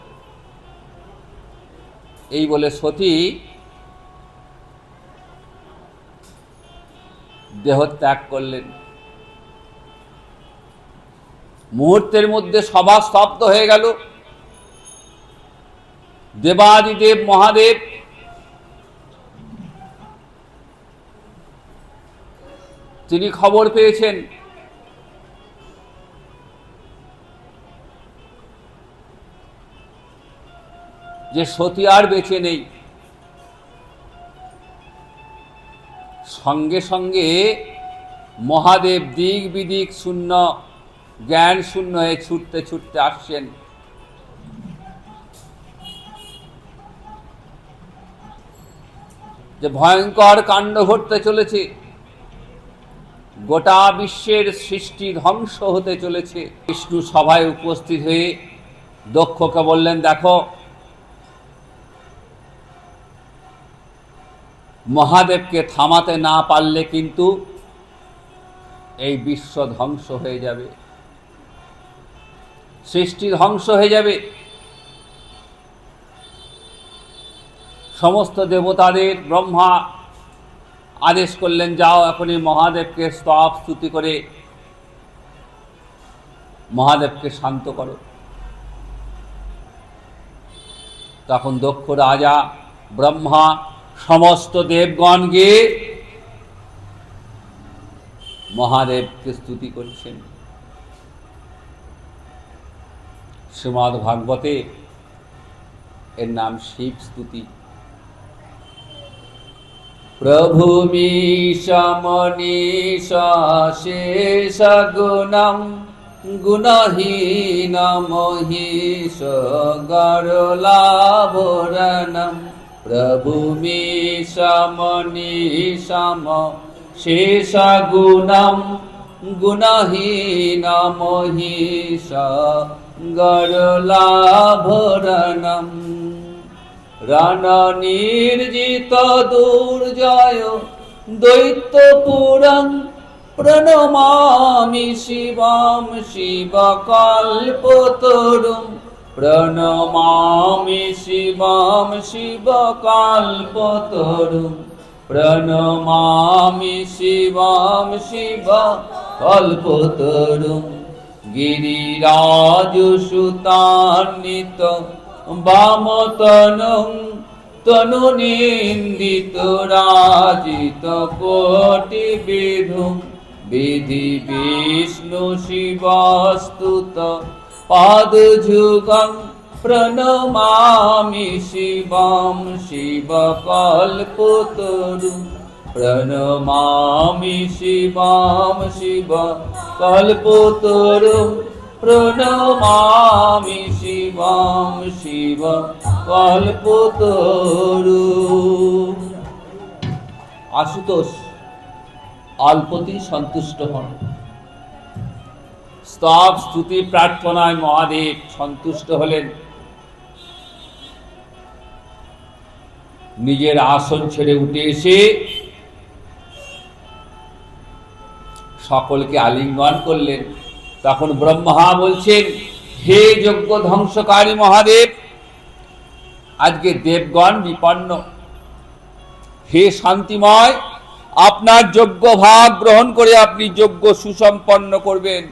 এই বলে সতী দেহত্যাগ করলেন। মুহূর্তের মধ্যে সভা স্তব্ধ হয়ে গেল। দেবাদিদেব মহাদেব তিনি খবর পেয়েছেন যে সতী আর বেঁচে নেই। সঙ্গে সঙ্গে মহাদেব দিক বিদিক শূন্য, জ্ঞান শূন্য হয়ে ছুটতে ছুটতে আসছেন। যে ভয়ঙ্কর কাণ্ড ঘটতে চলেছে, গোটা বিশ্বের সৃষ্টি ধ্বংস হতে চলেছে। বিষ্ণু সভায় উপস্থিত হয়ে দক্ষকে বললেন, দেখো মহাদেবকে থামাতে না পারলে কিন্তু এই বিশ্ব ধ্বংস হয়ে যাবে, সৃষ্টি ধ্বংস হয়ে যাবে। সমস্ত দেবতাদের ব্রহ্মা আদেশ করলেন, যাও এখনই মহাদেবকে স্তব স্তুতি করে মহাদেবকে শান্ত করো। তখন দক্ষ রাজা ব্রহ্মা সমস্ত দেবগণ গিয়ে মহাদেবকে স্তুতি করছেন। শ্রীমদ্ ভাগবতে এর নাম শিব স্তুতি। প্রভু মীশমনীশ শেষ গুণম গুণহীন মহিষ গরলাভরণম। প্রভু মীশমনীশম শেষ গুণম গুণহীন মহিষ গরলাভরণম। রণ নির্জিত দুর্জয় দৈত্যপুরং প্রণমামি শিবম শিবকল্পতরুম। প্রণমামি শিবম শিবকল্পতরুম। প্রণমামি শিবম শিবকল্পতরুম। গিরিরাজসুতান্বিত বামতনং তনুনিন্দিত রাজিত কোটি বিধুম। বিধি বিষ্ণু শিবস্তুত পাদযুগং প্রণমামি শিবম শিবকল্পতরুম। প্রণমামি শিবম শিবকল্পতরুম। প্রণমামি শিবম শিবকল্পতরুম। আশুতোষ অল্পতেই সন্তুষ্ট হন। স্তব স্তুতি প্রার্থনায় মহাদেব সন্তুষ্ট হলেন। নিজের আসন ছেড়ে উঠে এসে সকলকে আলিঙ্গন করলেন। তখন ব্রহ্মা বলছেন, হে যজ্ঞ ধ্বংসকারী মহাদেব, আজকে দেবগণ বিপন্ন। হে শান্তিময়, আপনার যজ্ঞ ভাগ গ্রহণ করে আপনি যজ্ঞ সুসম্পন্ন করবেন।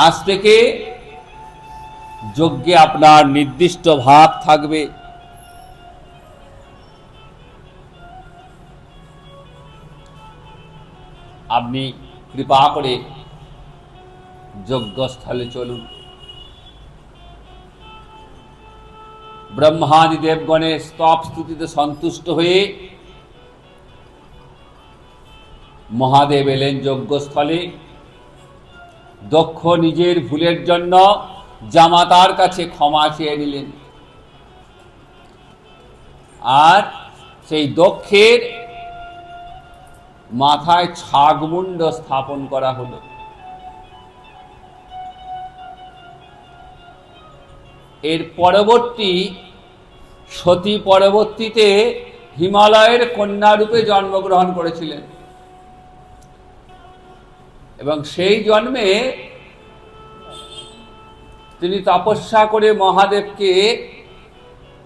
আজ থেকে যজ্ঞে আপনার নির্দিষ্ট ভাগ থাকবে। আপনি কৃপা করে যজ্ঞস্থলে চলুন। ব্রহ্মাদি দেবগণের স্তব স্তুতিতে সন্তুষ্ট হয়ে মহাদেব এলেন যজ্ঞস্থলে। দক্ষ নিজের ভুলের জন্য জামাতার কাছে ক্ষমা চেয়ে নিলেন, আর সেই দক্ষের মাথায় ছাগমুণ্ড স্থাপন করা হলো। এর পরবর্তী সতী পরবর্তীতে হিমালয়ের কন্যারূপে জন্মগ্রহণ করেছিলেন এবং সেই জন্মে তিনি তপস্যা করে মহাদেবকে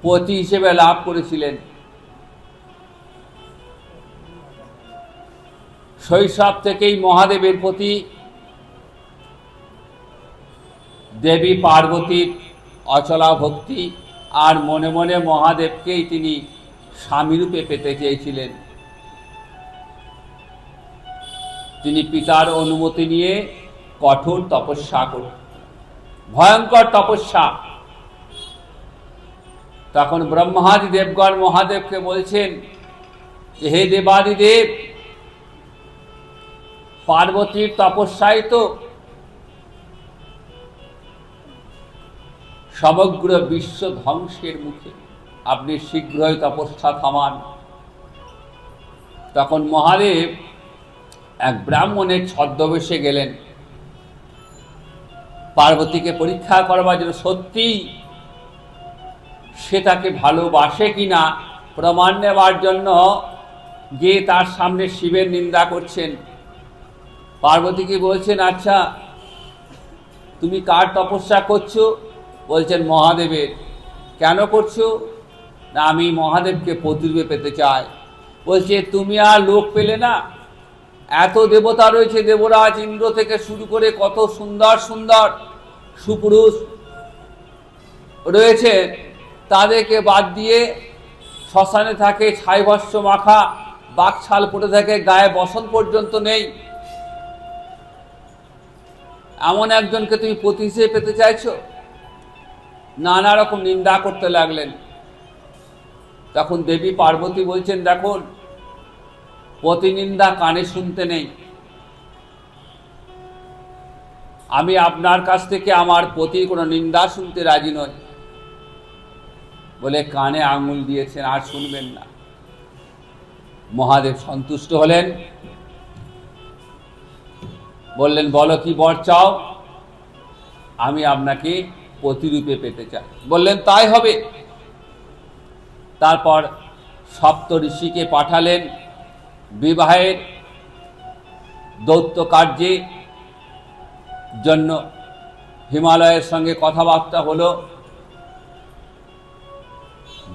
পতি হিসেবে লাভ করেছিলেন। শৈশব থেকেই মহাদেবের প্রতি দেবী পার্বতীর অচলা ভক্তি, আর মনে মনে মহাদেবকেই তিনি স্বামীরূপে পেতে চেয়েছিলেন। তিনি পিতার অনুমতি নিয়ে কঠোর তপস্যা করলেন, ভয়ঙ্কর তপস্যা। তখন ব্রহ্মাদি দেবগণ মহাদেবকে বলছেন যে হে দেবাদিদেব, পার্বতীর তপস্যায় তো সমগ্র বিশ্ব ধ্বংসের মুখে, আপনি শীঘ্রই তপস্যা থামান। তখন মহাদেব এক ব্রাহ্মণের ছদ্মবেশে গেলেন পার্বতীকে পরীক্ষা করবার জন্য, সত্যি সে তাকে ভালোবাসে কিনা প্রমাণ নেবার জন্য গিয়ে তার সামনে শিবের নিন্দা করছেন। পার্বতীকে বলছেন, আচ্ছা তুমি কার তপস্যা করছো? বলছেন মহাদেবের। কেন করছো? না, আমি মহাদেবকে পতিরূপে পেতে চাই। বলছে তুমি আর লোক পেলে না? এত দেবতা রয়েছে, দেবরাজ ইন্দ্র থেকে শুরু করে কত সুন্দর সুন্দর সুপুরুষ রয়েছে, তাদেরকে বাদ দিয়ে শ্মশানে থাকে, ছাইভস্য মাখা, বাকছাল পড়ে থাকে, গায়ে বসন পর্যন্ত নেই, এমন একজনকে তুমি পতি হিসেবে পেতে চাইছো? নানা রকম নিন্দা করতে লাগলেন। তখন দেবী পার্বতী বলছেন, দেখুন পতি নিন্দা কানে শুনতে নেই, আমি আপনার কাছ থেকে আমার পতির কোনো নিন্দা শুনতে রাজি নই বলে কানে আঙুল দিয়েছেন, আর শুনবেন না। মহাদেব সন্তুষ্ট হলেন, বললেন বলো কি বর চাও? আমি আপনাকে পতিরূপে পেতে চাই। বললেন তাই হবে। তারপর সপ্ত ঋষিকে পাঠালেন বিবাহের দৈত্য কার্যে জন্য। হিমালয়ের সঙ্গে কথাবার্তা হলো,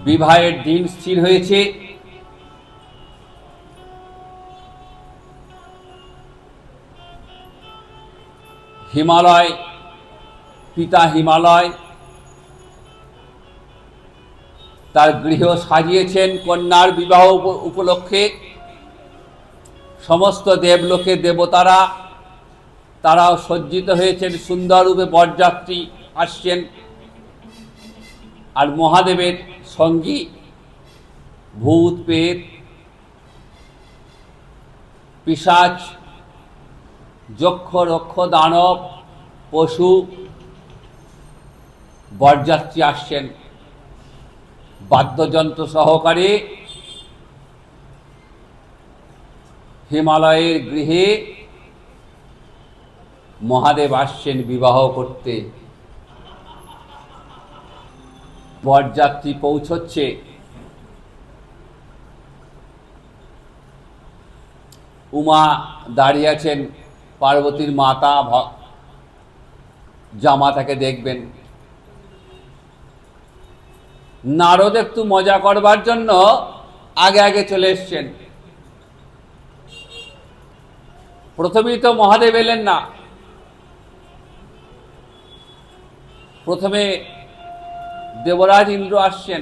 বিবাহের দিন স্থির হয়েছে। হিমালয়, পিতা হিমালয় তার গৃহ সাজিয়েছেন কন্যার বিবাহ উপলক্ষে। সমস্ত দেবলোকের দেবতারা তারাও সজ্জিত হয়েছেন, সুন্দর রূপে বরযাত্রী আসছেন। আর মহাদেবের সঙ্গী ভূত, প্রেত, পিশাচ, যক্ষ, রক্ষ, দানব, পশু বরযাত্রী আসছেন বাদ্যযন্ত্র সহকারে। হিমালয়ের গৃহে মহাদেব আসছেন বিবাহ করতে। বরযাত্রী পৌঁছচ্ছে। উমা দাঁড়িয়ে আছেন, পার্বতীর মাতা জামাতাকে দেখবেন। নারদ একটু মজা করবার জন্য আগে আগে চলে এসছেন। প্রথমেই তো মহাদেব এলেন না, প্রথমে দেবরাজ ইন্দ্র আসছেন।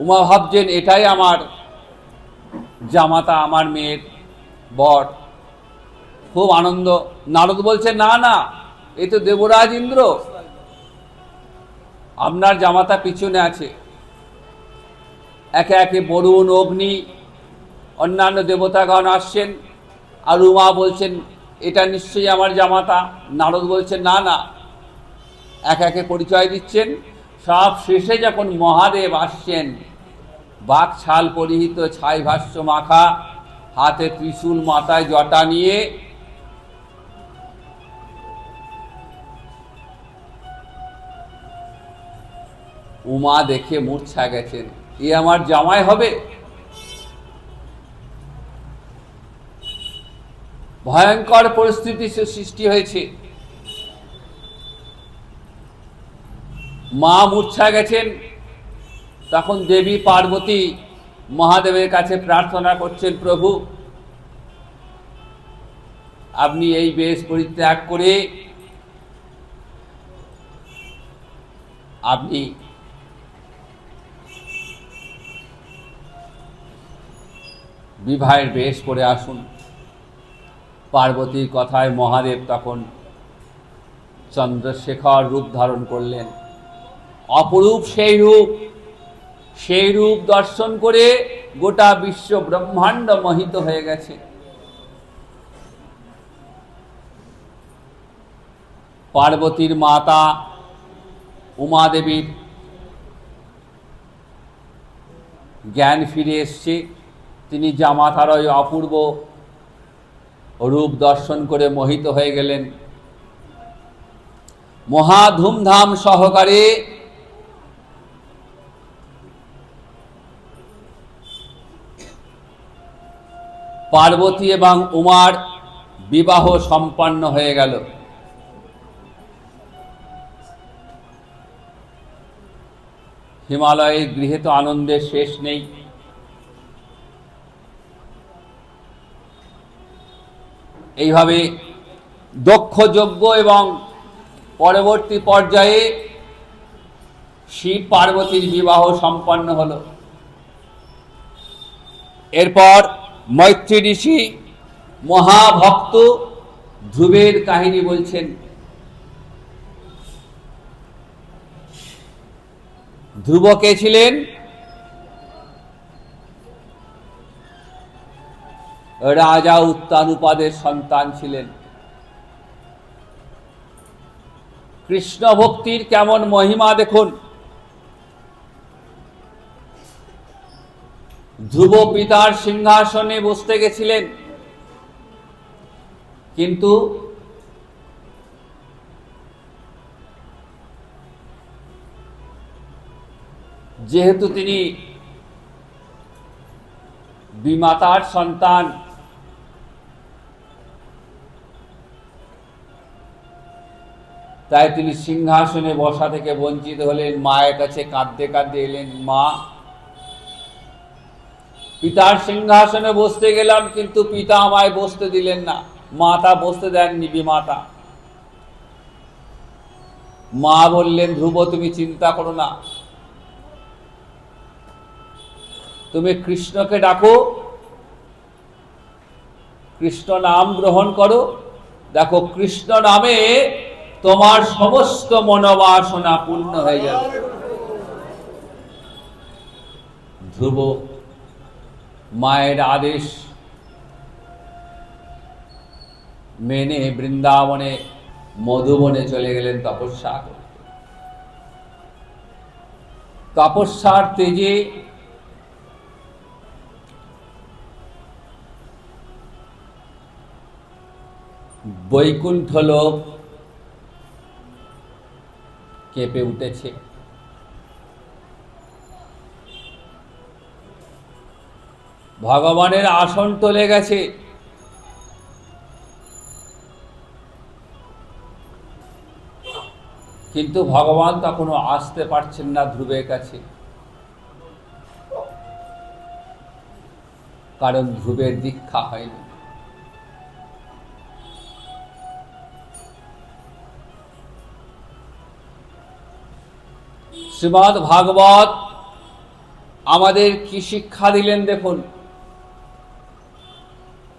উমা ভাবছেন এটাই আমার জামাতা, আমার মেয়ের বর, খুব আনন্দ। নারদ বলছে না না, এই তো দেবরাজ ইন্দ্র, আপনার জামাতা পিছনে আছে। একে একে বরুণ, অগ্নি, অন্যান্য দেবতাগণ আসছেন। আর উমা বলছেন এটা নিশ্চয়ই আমার জামাতা। নারদ বলছেন না না, একে একে পরিচয় দিচ্ছেন। সব শেষে যখন মহাদেব আসছেন, বাঘ ছাল পরিহিত, ছাই ভাষ্য মাখা, হাতে ত্রিশূল, মাথায় জটা নিয়ে, উমা দেখে মূর্ছা গেছেন, এ আমার জামাই হবে? ভয়ঙ্কর পরিস্থিতি সৃষ্টি হয়েছে। মা মূর্ছা গেছেন। তখন দেবী পার্বতী মহাদেবের কাছে প্রার্থনা করছেন, প্রভু আপনি এই বেশ পরিত্যাগ করে আপনি বিবাহের বেশ করে আসুন। পার্বতীর কথায় মহাদেব তখন চন্দ্রশেখর রূপ ধারণ করলেন। অপরূপ সেই রূপ দর্শন করে গোটা বিশ্ব ব্রহ্মাণ্ড মোহিত হয়ে গেছে। পার্বতীর মাতা উমাদেবীর জ্ঞান ফিরে এসছে। তিনি জামাতার ওই অপূর্ব রূপ দর্শন করে মোহিত হয়ে গেলেন। মহা ধুমধাম সহকারে পার্বতী এবং উমার বিবাহ সম্পন্ন হয়ে গেল। হিমালয়ের গৃহে তো আনন্দের শেষ নেই। এইভাবে দক্ষ যজ্ঞ এবং পরবর্তী পর্যায়ে শিব পার্বতীর বিবাহ সম্পন্ন হল। এরপর মৈত্রী ঋষি মহাভক্ত ধ্রুবের কাহিনী বলছেন। ধ্রুব কে ছিলেন? রাজা উত্তানুপাদের সন্তান ছিলেন। কৃষ্ণ ভক্তির কেমন মহিমা দেখুন। ধ্রুব পিতার সিংহাসনে বসতে গেছিলেন, কিন্তু যেহেতু তিনি বিমাতার সন্তান, তাই তিনি সিংহাসনে বসা থেকে বঞ্চিত হলেন। মায়ের কাছে কাঁদতে কাঁদতে এলেন, মা পিতার সিংহাসনে বসতে গেলাম, কিন্তু পিতা আমায় বসতে দিলেন না, মাতা বসতে দেননি বিমাতা। মা বললেন, ধ্রুব তুমি চিন্তা করো না, তুমি কৃষ্ণকে ডাকো, কৃষ্ণ নাম গ্রহণ করো, দেখো কৃষ্ণ নামে তোমার সমস্ত মনোবাসনা পূর্ণ হয়ে যাবে। ধ্রুব মায়ের আদেশ মেনে বৃন্দাবনে মধুবনে চলে গেলেন তপস্যা করতে। তপস্যার তেজে বৈকুণ্ঠ লোক কেঁপে উঠেছে। ভগবানের আসন টলে গেছে। কিন্তু ভগবান তখনও আসতে পারছেন না ধ্রুবের কাছে, কারণ ধ্রুবের দীক্ষা হয়নি। শ্রীমদ্ ভাগবত আমাদের কি শিক্ষা দিলেন দেখুন,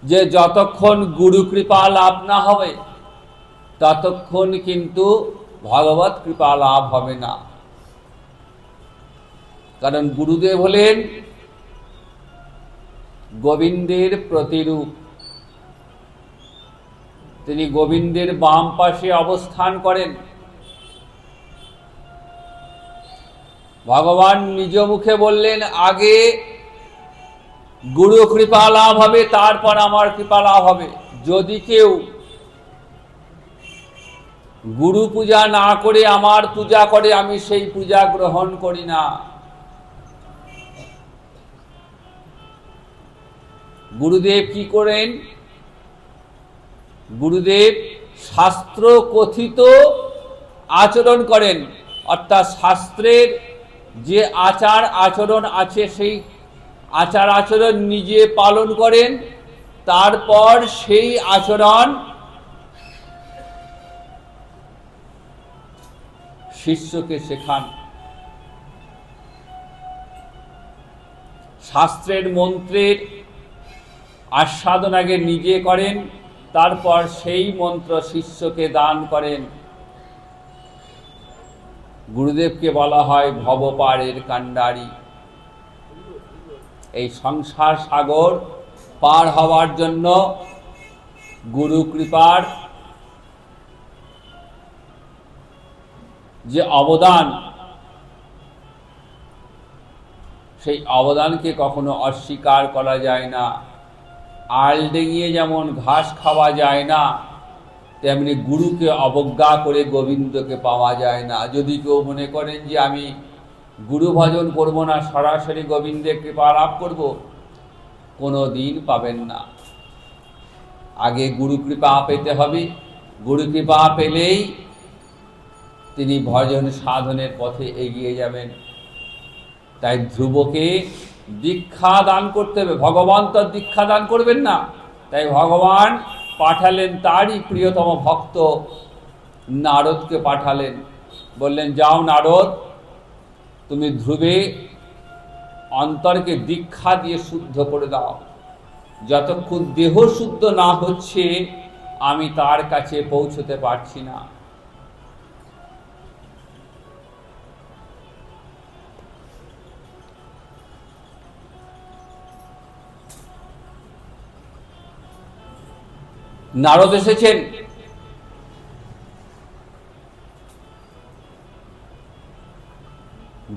যে যতক্ষণ গুরু কৃপা লাভ না হবে ততক্ষণ কিন্তু ভগবত কৃপা লাভ হবে না। কারণ গুরুদেব হলেন গোবিন্দের প্রতিরূপ। তিনি গোবিন্দের বাম পাশে অবস্থান করেন। ভগবান নিজ মুখে বললেন, আগে গুরু কৃপা লাভ হবে, তারপর আমার কৃপা লাভ হবে। যদি কেউ গুরু পূজা না করে আমার পূজা করে, আমি সেই পূজা গ্রহণ করি না। গুরুদেব কি করেন? গুরুদেব শাস্ত্র কথিত আচরণ করেন, অর্থাৎ শাস্ত্রের যে আচার আচরণ আছে সেই আচার আচরণ নিজে পালন করেন, তারপর সেই আচরণ শিষ্যকে শেখান। শাস্ত্রের মন্ত্রের আস্বাদন আগে নিজে করেন, তারপর সেই মন্ত্র শিষ্যকে দান করেন। গুরুদেবকে বলা হয় ভবপারের কাণ্ডারি। এই সংসার সাগর পার হওয়ার জন্য গুরু কৃপার যে অবদান, সেই অবদানকে কখনো অস্বীকার করা যায় না। আল ডেঙিয়ে যেমন ঘাস খাওয়া যায় না, তেমনি গুরুকে অবজ্ঞা করে গোবিন্দকে পাওয়া যায় না। যদি কেউ মনে করেন যে আমি গুরু ভজন করব না, সরাসরি গোবিন্দের কৃপা লাভ করব, কোনো দিন পাবেন না। আগে গুরু কৃপা পেতে হবে। গুরু কৃপা পেলেই তিনি ভজন সাধনের পথে এগিয়ে যাবেন। তাই ধ্রুবকে দীক্ষা দান করতে হবে। ভগবান তো দীক্ষা দান করবেন না, তাই ভগবান পাঠালেন তারই প্রিয়তম ভক্ত নারদকে পাঠালেন। বললেন, যাও নারদ, তুমি ধ্রুবে অন্তরকে দীক্ষা দিয়ে শুদ্ধ করে দাও। যতক্ষণ দেহ শুদ্ধ না হচ্ছে আমি তার কাছে পৌঁছতে পারছি না। নারদ এসেছেন,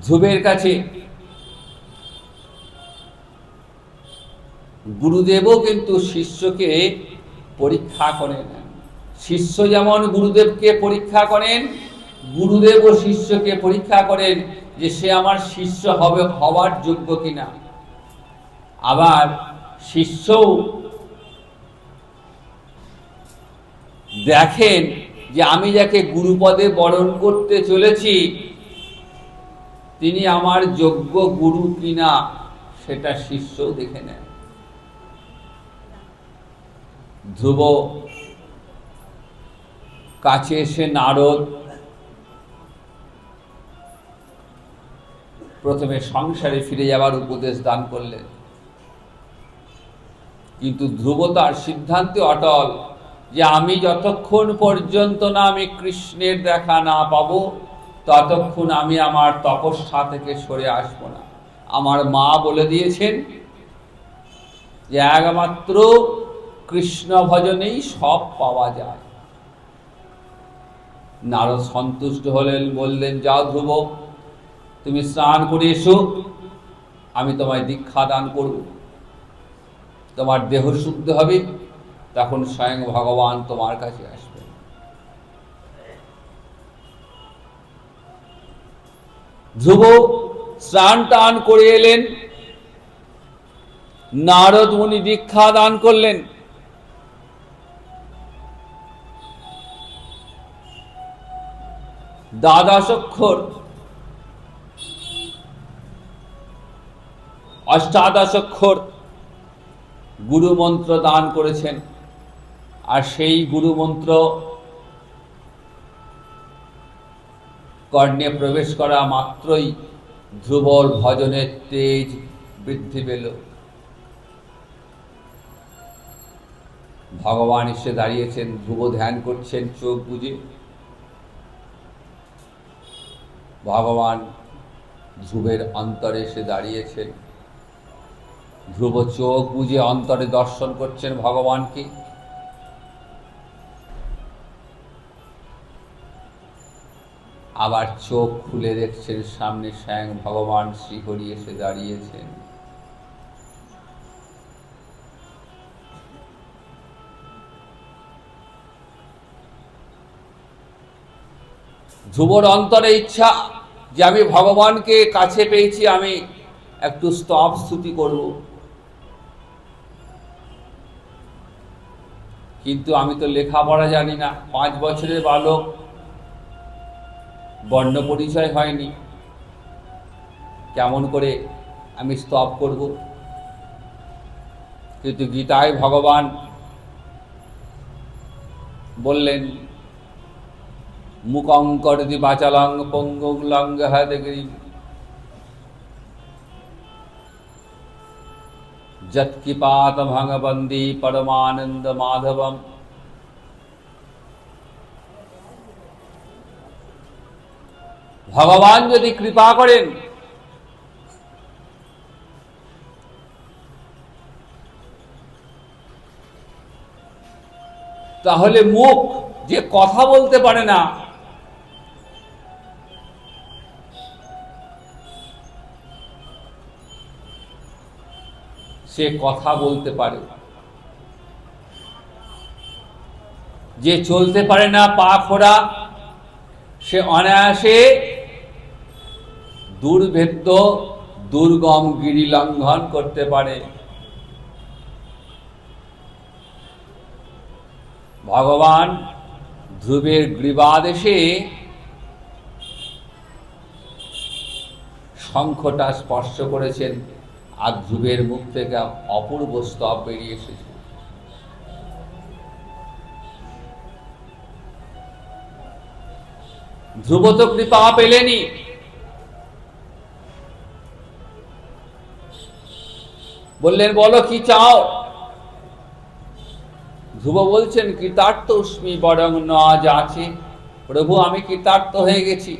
ধ্রুবের কাছে। গুরুদেবও কিন্তু শিষ্যকে পরীক্ষা করেন। শিষ্য যেমন গুরুদেবকে পরীক্ষা করেন, গুরুদেবও শিষ্যকে পরীক্ষা করেন যে সে আমার শিষ্য হওয়ার যোগ্য কিনা। আবার শিষ্যও দেখেন যে আমি যাকে গুরুপদে বরণ করতে চলেছি তিনি আমার যোগ্য গুরু কিনা, সেটা শিষ্যও দেখে নেয়। ধ্রুব কাছে এসে নারদ প্রথমে সংসারে ফিরে যাওয়ার উপদেশ দান করলেন, কিন্তু ধ্রুব তার সিদ্ধান্তে অটল যে আমি যতক্ষণ পর্যন্ত না আমি কৃষ্ণের দেখা না পাবো ততক্ষণ আমি আমার তপস্যা থেকে সরে আসব না। আমার মা বলে দিয়েছেন যে একমাত্র কৃষ্ণ ভজনেই সব পাওয়া যায়। নারদ সন্তুষ্ট হলেন, বললেন, যাও ধ্রুব, তুমি স্নান করে এসো, আমি তোমায় দীক্ষা দান করব। তোমার দেহ শুদ্ধ হবে, তখন স্বয়ং ভগবান তোমার কাছে আসবেন। ধ্রুব স্নান টান করে এলেন, নারদ মুনি দীক্ষা দান করলেন। দ্বাদশ অক্ষর, অষ্টাদশ অক্ষর গুরু মন্ত্র দান করেছেন। আর সেই গুরু মন্ত্র কর্ণে প্রবেশ করা মাত্রই ধ্রুবর ভজনের তেজ বৃদ্ধি পেল। ভগবান এসে দাঁড়িয়েছেন, ধ্রুব ধ্যান করছেন চোখ বুজে। ভগবান ধ্রুবের অন্তরে এসে দাঁড়িয়েছেন। ধ্রুব চোখ বুজে অন্তরে দর্শন করছেন ভগবানকে। আবার চোখ খুলে দেখছেন সামনে স্বয়ং ভগবান শ্রীহরি এসে দাঁড়িয়েছেন। ধ্রুবর অন্তরে ইচ্ছা যে আমি ভগবানকে কাছে পেয়েছি, আমি একটু স্তব স্তুতি করব। কিন্তু আমি তো লেখাপড়া জানি না, 5 বছরের বালক, বর্ণ পরিচয় হয়নি, কেমন করে আমি স্তব করব? কিন্তু গীতায় ভগবান বললেন, মুকং করতি বাচালং পঙ্গুং লঙ্ঘয়তে যৎকৃপাত ভগবন্দি পরমানন্দ মাধবম। ভগবান যদি কৃপা করেন তাহলে মুখ যে কথা বলতে পারে না, সে কথা বলতে পারে। যে চলতে পারে না, পা খোড়া, সে অনায়াসে দুর্ভেদ্য দুর্গম গিরি লঙ্ঘন করতে পারে। ভগবান ধ্রুবের গ্রীবাদেশে শঙ্খটা স্পর্শ করেছেন, আর ধ্রুবের মুখ থেকে অপূর্ব স্তব বেরিয়ে এসেছে। ধ্রুব তো কৃপা পেলেনি, বললেন বলো কি চাও? ধ্রুব বলছেন, কৃতার্থ উস্মি বরং ন যাচে। প্রভু, আমি কৃতার্থ হয়ে গেছি।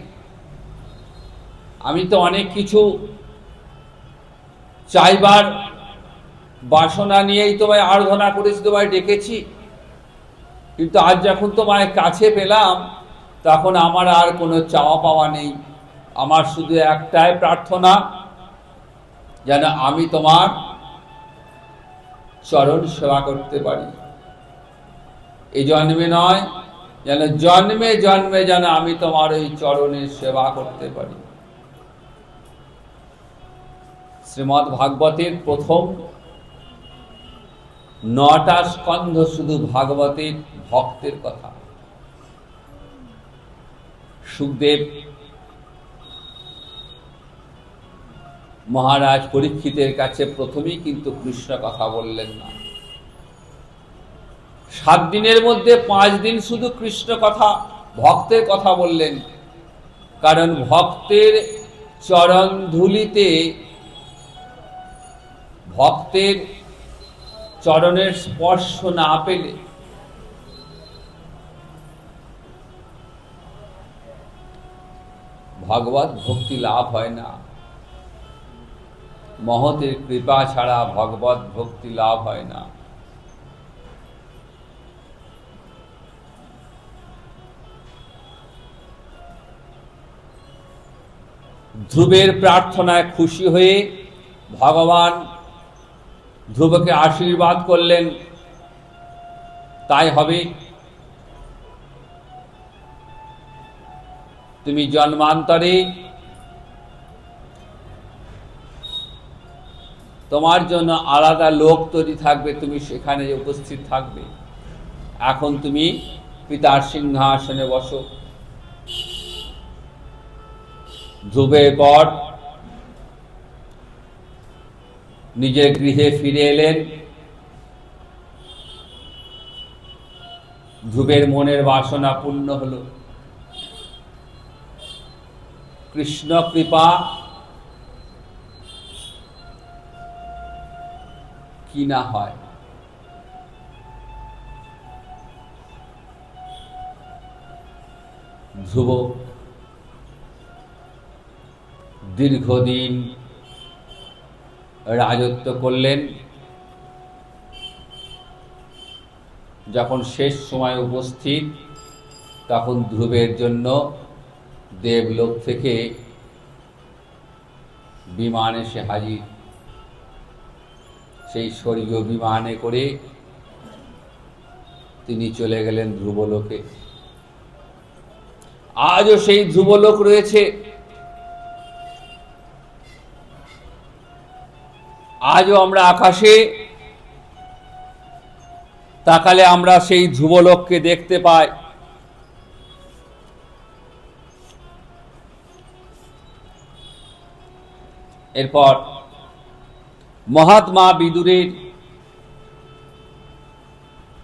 আমি তো অনেক কিছু চাইবার বাসনা নিয়েই তোমায় আরাধনা করেছি, তোমায় ডেকেছি, কিন্তু আজ যখন তোমায় কাছে পেলাম তখন আমার আর কোনো চাওয়া পাওয়া নেই। আমার শুধু একটাই প্রার্থনা, যেন আমি তোমার চরণ সেবা করতে পারি। এই জন্মে নয়, যেন জন্মে জন্মে যেন আমি তোমার এই চরণের সেবা করতে পারি। শ্রীমদ্ ভাগবতের প্রথম 9টা স্কন্ধ শুধু ভাগবতের ভক্তের কথা। সুখদেব মহারাজ পরীক্ষিতের কাছে প্রথমেই কিন্তু কৃষ্ণ কথা বললেন না। 7 দিনের মধ্যে 5 দিন শুধু কৃষ্ণ কথা, ভক্তের কথা বললেন। কারণ ভক্তের চরণ ধুলিতে, ভক্তের চরণের স্পর্শ না পেলে ভগবত ভক্তি লাভ হয় না। মহতের কৃপা ছাড়া ভগবত ভক্তি লাভ হয় না। ধ্রুবের প্রার্থনায় খুশি হয়ে ভগবান ধ্রুবকে আশীর্বাদ করলেন, তাই হবে। তুমি জন্মান্তরে তোমার জন্য আলাদা লোক তৈরি থাকবে, তুমি সেখানে উপস্থিত থাকবে। এখন তুমি পিতার সিংহাসনে বসো। ধ্রুবের পর নিজের গৃহে ফিরে এলেন। ধ্রুবের মনের বাসনা পূর্ণ হল। কৃষ্ণ কৃপা কি না হয়। ধ্রুব দীর্ঘদিন রাজত্ব করলেন। যখন শেষ সময় উপস্থিত, তখন ধ্রুবের জন্য দেবলোক থেকে বিমান এসে হাজির। সেই স্বর্গীয় বিমানে করে তিনি চলে গেলেন ধ্রুবলোকে। আজও সেই ধ্রুবলোক রয়েছে। আজও আমরা আকাশে তাকালে আমরা সেই ধ্রুবলোককে দেখতে পাই। এরপর মহাত্মা বিদুরের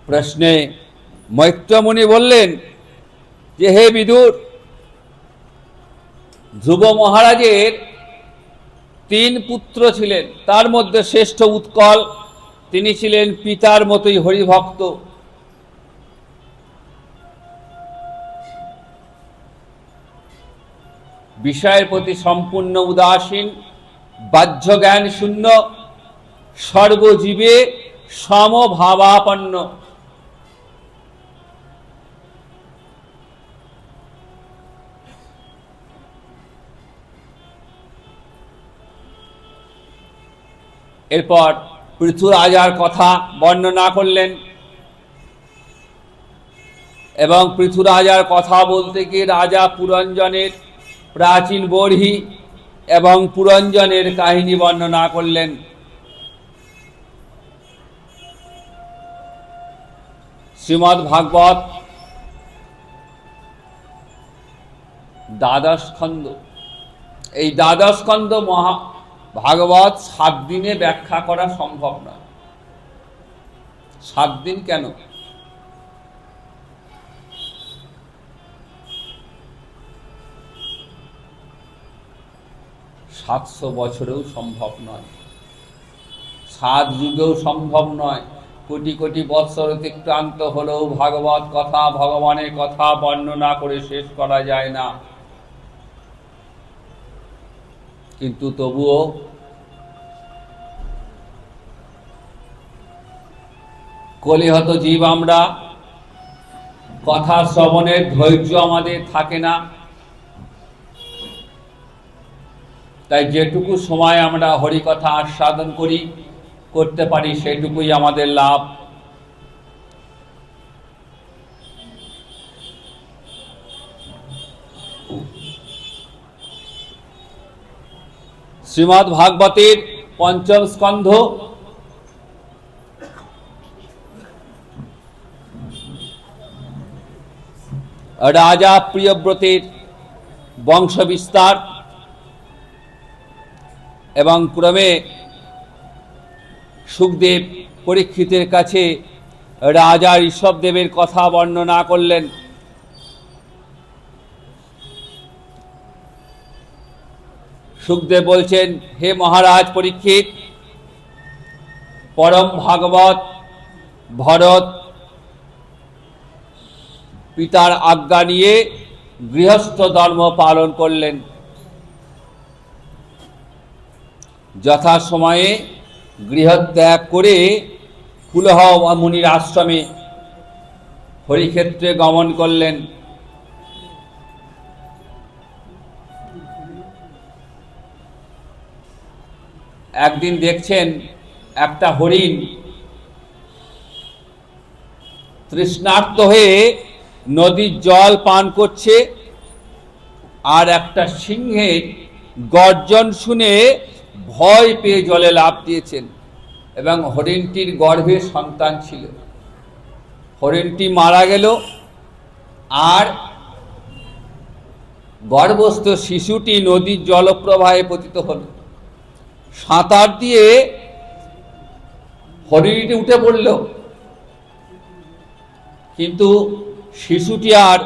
প্রশ্নে মৈত্রমুনি বললেন যে, হে বিদুর, ধ্রুব মহারাজের 3 পুত্র ছিলেন, তার মধ্যে শ্রেষ্ঠ উৎকল, তিনি ছিলেন পিতার মতোই হরিভক্ত। বিষয়ের প্রতি সম্পূর্ণ উদাসীন, বাহ্য জ্ঞান শূন্য, সর্বজীবে সমভাবাপন্ন। এরপর পৃথুরাজার কথা বর্ণনা করলেন, এবং পৃথুরাজার কথা বলতে গিয়ে রাজা পুরঞ্জনের প্রাচীন বর্হি এবং পুরঞ্জনের কাহিনী বর্ণনা করলেন। শ্রীমদ্ ভাগবত দ্বাদশ স্কন্ধ, এই দ্বাদশ স্কন্ধ ভাগবত 7 দিনে ব্যাখ্যা করা সম্ভব নয়। 7 দিন কেন? 700 বছরেও সম্ভব নয়, 7 যুগেও সম্ভব নয়। কোটি কোটি বৎসর অতিক্রান্ত হলেও ভাগবত কথা, ভগবানের কথা বর্ণনা করে শেষ করা যায় না। কিন্তু তবুও কলিহত জীব আমরা, কথা শ্রবণের ধৈর্য আমাদের থাকে না। তাই যেটুকু সময় আমরা হরিকথা আস্বাদন করতে পারি, সেটুকুই আমাদের লাভ। শ্রীমদ্ ভাগবতের 5ম স্কন্ধ, রাজা প্রিয়ব্রতের বংশ বিস্তার এবং ক্রমে সুখদেব পরীক্ষিতের কাছে রাজা ঋষভদেবের কথা বর্ণনা করলেন। সুখদেব বলছেন, হে মহারাজ পরীক্ষিত, পরম ভাগবত ভরত পিতার আজ্ঞা নিয়ে গৃহস্থ ধর্ম পালন করলেন। যথাসময়ে গৃহত্যাগ করে পুলহ মুনির আশ্রমে হরিক্ষেত্রে গমন করলেন। একদিন দেখছেন একটা হরিণ তৃষ্ণার্ত হয়ে নদীর জল পান করছে, আর একটা সিংহের গর্জন শুনে ভয় পেয়ে জলে লাফ দিয়েছেন, এবং হরিণটির গর্ভে সন্তান ছিল। হরিণটি মারা গেল, আর গর্ভস্থ শিশুটি নদীর জলপ্রবাহে পতিত হল। সাঁতার দিয়ে হরিণটি উঠে পড়ল, কিন্তু শিশুটি আর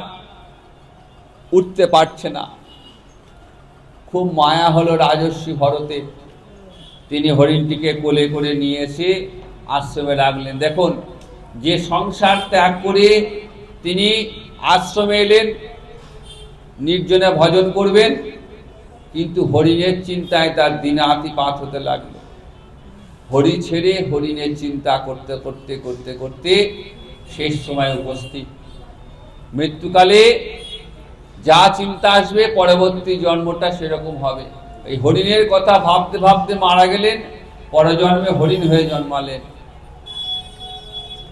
উঠতে পারছে না। খুব মায়া হলো রাজর্ষি ভরতের। তিনি হরিণটিকে কোলে করে নিয়ে এসে আশ্রমে রাখলেন। দেখুন, যে সংসার ত্যাগ করে তিনি আশ্রমে এলেন, নির্জনে ভজন করবেন, কিন্তু হরিণের চিন্তায় তার দিনাতিপাত হতে লাগলো। হরি ছেড়ে হরিণের চিন্তা করতে করতে করতে করতে শেষ সময় উপস্থিত। মৃত্যুকালে যা চিন্তা আসবে, পরবর্তী জন্মটা সেরকম হবে। এই হরিণের কথা ভাবতে ভাবতে মারা গেলেন, পরজন্মে হরিণ হয়ে জন্মালেন।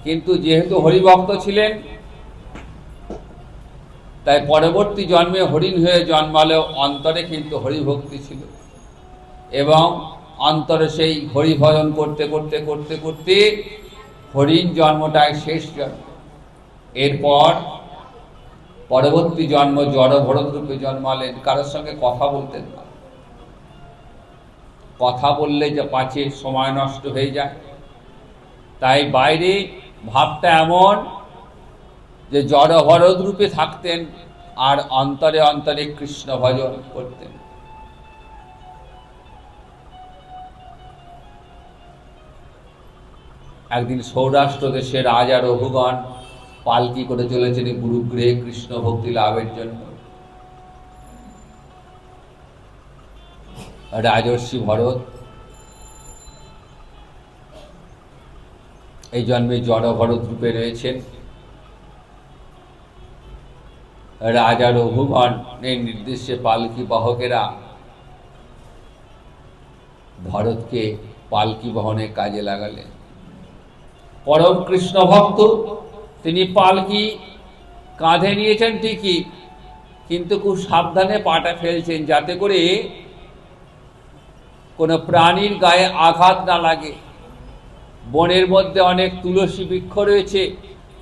কিন্তু যেহেতু হরিভক্ত ছিলেন, তাই পরবর্তী জন্মে হরিণ হয়ে জন্মালেও অন্তরে কিন্তু হরিভক্তি ছিল, এবং অন্তরে সেই হরিভজন করতে করতে করতে করতে হরিণ জন্মটাই শেষ জন্ম। এরপর পরবর্তী জন্ম জড় ভরত রূপে জন্মালেন। কারোর সঙ্গে কথা বলতেন না, কথা বললে যে পাছে সময় নষ্ট হয়ে যায়, তাই বাইরে ভাবটা এমন যে জড় ভরত রূপে থাকতেন আর অন্তরে অন্তরে কৃষ্ণ ভজন করতেন। একদিন সৌরাষ্ট্র দেশে রাজা রঘুগণ পালকি করে চলেছেন গুরুগৃহে কৃষ্ণ ভক্তি লাভের জন্য। রাজর্ষি ভরত এই জন্মে জড় ভরত রূপে রয়েছেন। রাজা রঘুগণের নির্দেশে পালকি বাহকেরা ভরতকে পালকি বহনে কাজে লাগালেন। পরম কৃষ্ণ ভক্ত তিনি পালকি কাঁধে নিয়েছেন ঠিকই, কিন্তু খুব সাবধানে পাটা ফেলছেন যাতে করে কোনো প্রাণীর গায়ে আঘাত না লাগে। বনের মধ্যে অনেক তুলসী বৃক্ষ রয়েছে,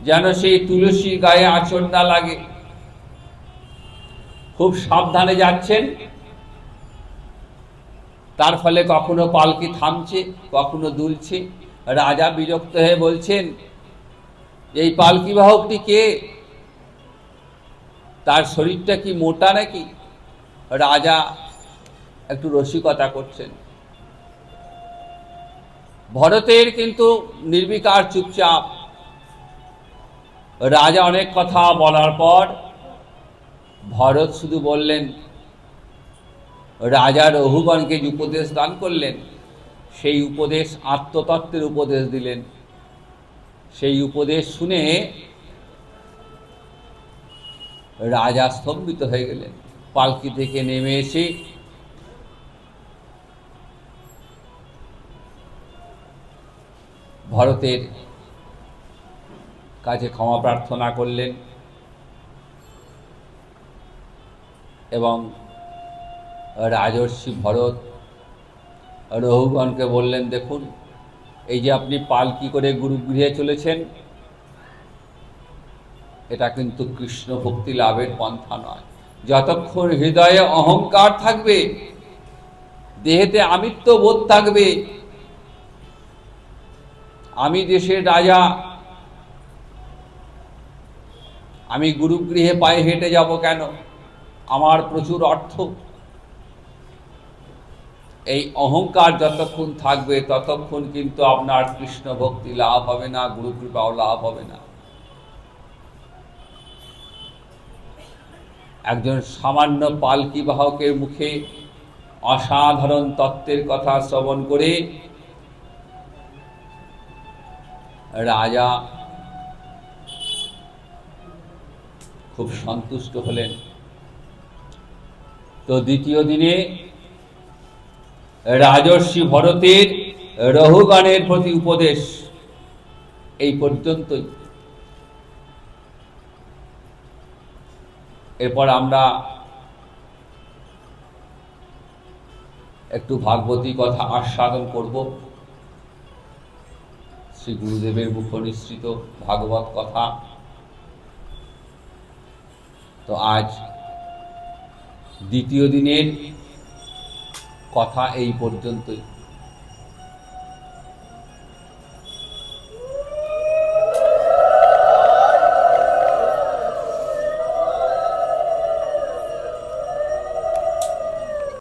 যেন সেই তুলসীর গায়ে আঁচড় না লাগে। খুব সাবধানে যাচ্ছেন, তার ফলে কখনো পালকি থামছে, কখনো দুলছে। রাজা বিরক্ত হয়ে বলছেন, এই পালকি বাহকটি কে? তার শরীরটা কি মোটা নাকি? রাজা একটু রসিকতা করছেন। ভরতের কিন্তু নির্বিকার চুপচাপ। রাজা অনেক কথা বলার পর ভরত শুধু বললেন, রাজা রঘুগণকে যে উপদেশ দান করলেন সেই উপদেশ আত্মতত্ত্বের উপদেশ দিলেন। সেই উপদেশ শুনে রাজা স্তম্ভিত হয়ে গেলেন। পালকি থেকে নেমে এসে ভরতের কাছে ক্ষমা প্রার্থনা করলেন এবং রাজর্ষি ভরত রঘুগণকে বললেন, দেখুন, এই যে আপনি পালকি করে গুরুগৃহে চলেছেন, এটা কিন্তু কৃষ্ণ ভক্তি লাভের পন্থা নয়। যতক্ষণ হৃদয়ে অহংকার থাকবে, দেহেতে আমিত্ব বোধ থাকবে, আমি দেশের রাজা, আমি গুরুগৃহে পায়ে হেঁটে যাব কেন, আমার প্রচুর অর্থ, এই অহংকার যতক্ষণ থাকবে ততক্ষণ কিন্তু আপনার কৃষ্ণ ভক্তি লাভ হবে না, গুরু কৃপাও লাভ হবে না। একজন সামান্য পালকি বাহকের মুখে অসাধারণ তত্ত্বের কথা শ্রবণ করে রাজা খুব সন্তুষ্ট হলেন। তো দ্বিতীয় দিনে রাজর্ষি ভরতের রঘুগণের প্রতি উপদেশ এই পর্যন্তই। এরপর আমরা একটু ভাগবতী কথা আস্বাদন করব। শ্রী গুরুদেবের মুখ নিঃসৃত ভাগবত কথা। তো আজ দ্বিতীয় দিনের কথা এই পর্যন্তই।